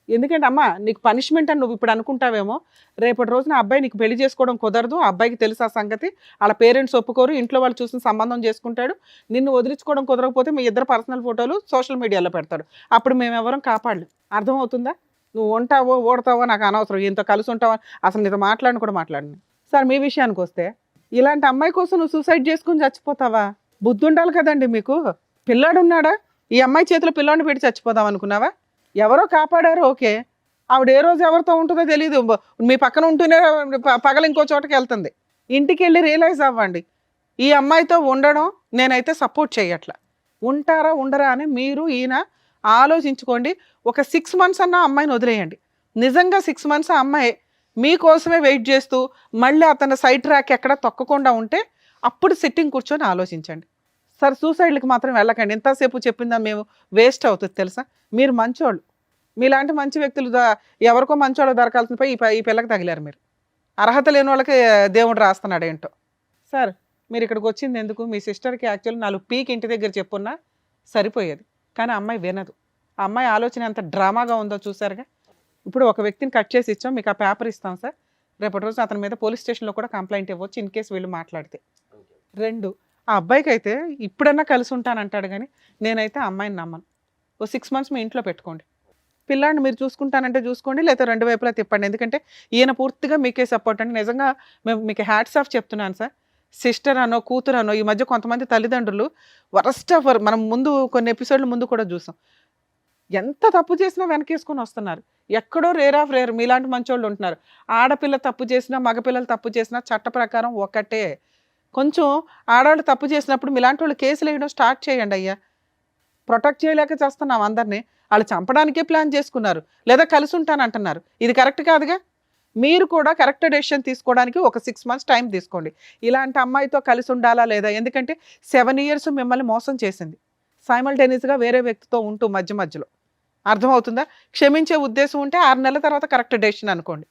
[SPEAKER 5] ఎందుకంటే అమ్మ నీకు పనిష్మెంట్ అని నువ్వు ఇప్పుడు అనుకుంటావేమో, రేపటి రోజున అబ్బాయి నీకు పెళ్లి చేసుకోవడం కుదరదు, ఆ అబ్బాయికి తెలుసు ఆ సంగతి, వాళ్ళ పేరెంట్స్ ఒప్పుకోరు, ఇంట్లో వాళ్ళు చూసిన సంబంధం చేసుకుంటాడు, నిన్ను వదిలించుకోవడం కుదరకపోతే మీ ఇద్దరు పర్సనల్ ఫోటోలు సోషల్ మీడియాలో పెడతాడు, అప్పుడు మేము ఎవరం కాపాడలేం. అర్థమవుతుందా? నువ్వు ఉంటావో ఓడతావో నాకు అనవసరం, ఇంత కలిసి ఉంటావో అసలు నీతో మాట్లాడిన కూడా మాట్లాడిన. సార్ మీ విషయానికి వస్తే, ఇలాంటి అమ్మాయి కోసం నువ్వు సూసైడ్ చేసుకుని చచ్చిపోతావా? బుద్ధి ఉండాలి కదండి మీకు. పిల్లాడు ఉన్నాడా? ఈ అమ్మాయి చేతిలో పిల్లాడిని పెట్టి చచ్చిపోదాం అనుకున్నావా? ఎవరో కాపాడారు, ఓకే. ఆవిడ ఏ రోజు ఎవరితో ఉంటుందో తెలియదు, మీ పక్కన ఉంటూనే పగల ఇంకో చోటకి వెళ్తుంది. ఇంటికి వెళ్ళి రియలైజ్ అవ్వండి, ఈ అమ్మాయితో ఉండడం నేనైతే సపోర్ట్ చేయట్లా. ఉంటారా ఉండరా అని మీరు ఈయన ఆలోచించుకోండి. ఒక 6 months అన్న అమ్మాయిని వదిలేయండి. నిజంగా 6 months ఆ అమ్మాయి మీకోసమే వెయిట్ చేస్తూ మళ్ళీ అతను సైడ్ ట్రాక్ ఎక్కడ తొక్కకుండా ఉంటే అప్పుడు సిట్టింగ్ కూర్చొని ఆలోచించండి. సార్ సూసైడ్కి మాత్రం వెళ్ళకండి, ఎంతసేపు చెప్పిందా మేము వేస్ట్ అవుతుంది తెలుసా. మీరు మంచోళ్ళు, మీలాంటి మంచి వ్యక్తులు ఎవరికో మంచోళ్ళు దొరకాల్సిన పోయి ఈ పిల్లకి తగిలారు. మీరు అర్హత లేని వాళ్ళకి దేవుడు రాస్తున్నాడు ఏంటో. సార్ మీరు ఇక్కడికి వచ్చింది ఎందుకు? మీ సిస్టర్కి యాక్చువల్లీ 4 పీక్ ఇంటి దగ్గర చెప్పున్నా సరిపోయేది, కానీ అమ్మాయి వినదు. ఆ అమ్మాయి ఆలోచన ఎంత డ్రామాగా ఉందో చూసారుగా. ఇప్పుడు ఒక వ్యక్తిని కట్ చేసి ఇచ్చాం, మీకు ఆ పేపర్ ఇస్తాం సార్, రేపటి రోజు అతని మీద పోలీస్ స్టేషన్లో కూడా కంప్లైంట్ ఇవ్వచ్చు ఇన్ కేసు వీళ్ళు మాట్లాడితే. 2, ఆ అబ్బాయికి అయితే ఇప్పుడన్నా కలిసి ఉంటానంటాడు, కానీ నేనైతే ఆ అమ్మాయిని నమ్మను. ఓ 6 months మీ ఇంట్లో పెట్టుకోండి, పిల్లాడిని మీరు చూసుకుంటానంటే చూసుకోండి, లేకపోతే 2 వైపులా తిప్పండి. ఎందుకంటే ఈయన పూర్తిగా మీకే సపోర్ట్ అండి. నిజంగా మేము మీకు హ్యాట్స్ ఆఫ్ చెప్తున్నాను సార్. సిస్టర్ అనో కూతురు అనో, ఈ మధ్య కొంతమంది తల్లిదండ్రులు వరస్ట్ ఆఫ్ మనం ముందు కొన్ని ఎపిసోడ్ల ముందు కూడా చూసాం, ఎంత తప్పు చేసినా వెనకేసుకొని వస్తున్నారు. ఎక్కడో రేర్ ఆఫ్ రేర్ మీలాంటి మంచోళ్ళు ఉంటున్నారు. ఆడపిల్ల తప్పు చేసినా మగపిల్లలు తప్పు చేసినా చట్ట ప్రకారం ఒకటే. కొంచెం ఆడవాళ్ళు తప్పు చేసినప్పుడు మీలాంటి వాళ్ళు కేసులు వేయడం స్టార్ట్ చేయండి అయ్యా. ప్రొటెక్ట్ చేయలేక చేస్తున్నాం అందరినీ. వాళ్ళు చంపడానికే ప్లాన్ చేసుకున్నారు, లేదా కలిసి ఉంటానంటున్నారు. ఇది కరెక్ట్ కాదుగా. మీరు కూడా కరెక్ట్ డెసిషన్ తీసుకోవడానికి ఒక 6 months టైం తీసుకోండి. ఇలాంటి అమ్మాయితో కలిసి ఉండాలా లేదా? ఎందుకంటే 7 years మిమ్మల్ని మోసం చేసింది, సైమల్టేనియస్గా వేరే వ్యక్తితో ఉంటూ మధ్యలో. అర్థమవుతుందా? క్షమించే ఉద్దేశం ఉంటే 6 నెలల తర్వాత కరెక్ట్ డెసిషన్ అనుకోండి.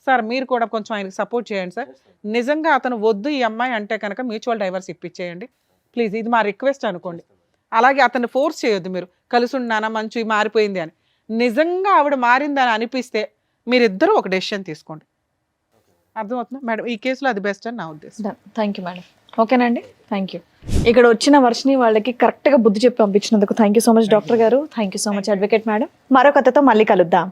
[SPEAKER 5] సార్ మీరు కూడా కొంచెం ఆయనకి సపోర్ట్ చేయండి సార్. నిజంగా అతను వద్దు ఈ అమ్మాయి అంటే కనుక మ్యూచువల్ డైవర్స్ ఇప్పించేయండి ప్లీజ్, ఇది మా రిక్వెస్ట్ అనుకోండి. అలాగే అతన్ని ఫోర్స్ చేయొద్దు, మీరు కలిసి ఉన్నానా మంచి మారిపోయింది అని. నిజంగా ఆవిడ మారిందని అనిపిస్తే మీరిద్దరూ ఒక డెసిషన్ తీసుకోండి. అర్థమవుతుందా మేడం? ఈ కేసులో అది బెస్ట్ అని నా ఉద్దేశం.
[SPEAKER 2] Thank you madam. ఓకేనండి, థ్యాంక్ యూ. ఇక్కడ వచ్చిన వర్షిని వాళ్ళకి కరెక్ట్గా బుద్ధి చెప్పి పంపించినందుకు thank you so much doctor గారు. Thank you so much advocate madam. మరో కథతో మళ్ళీ కలుద్దాం.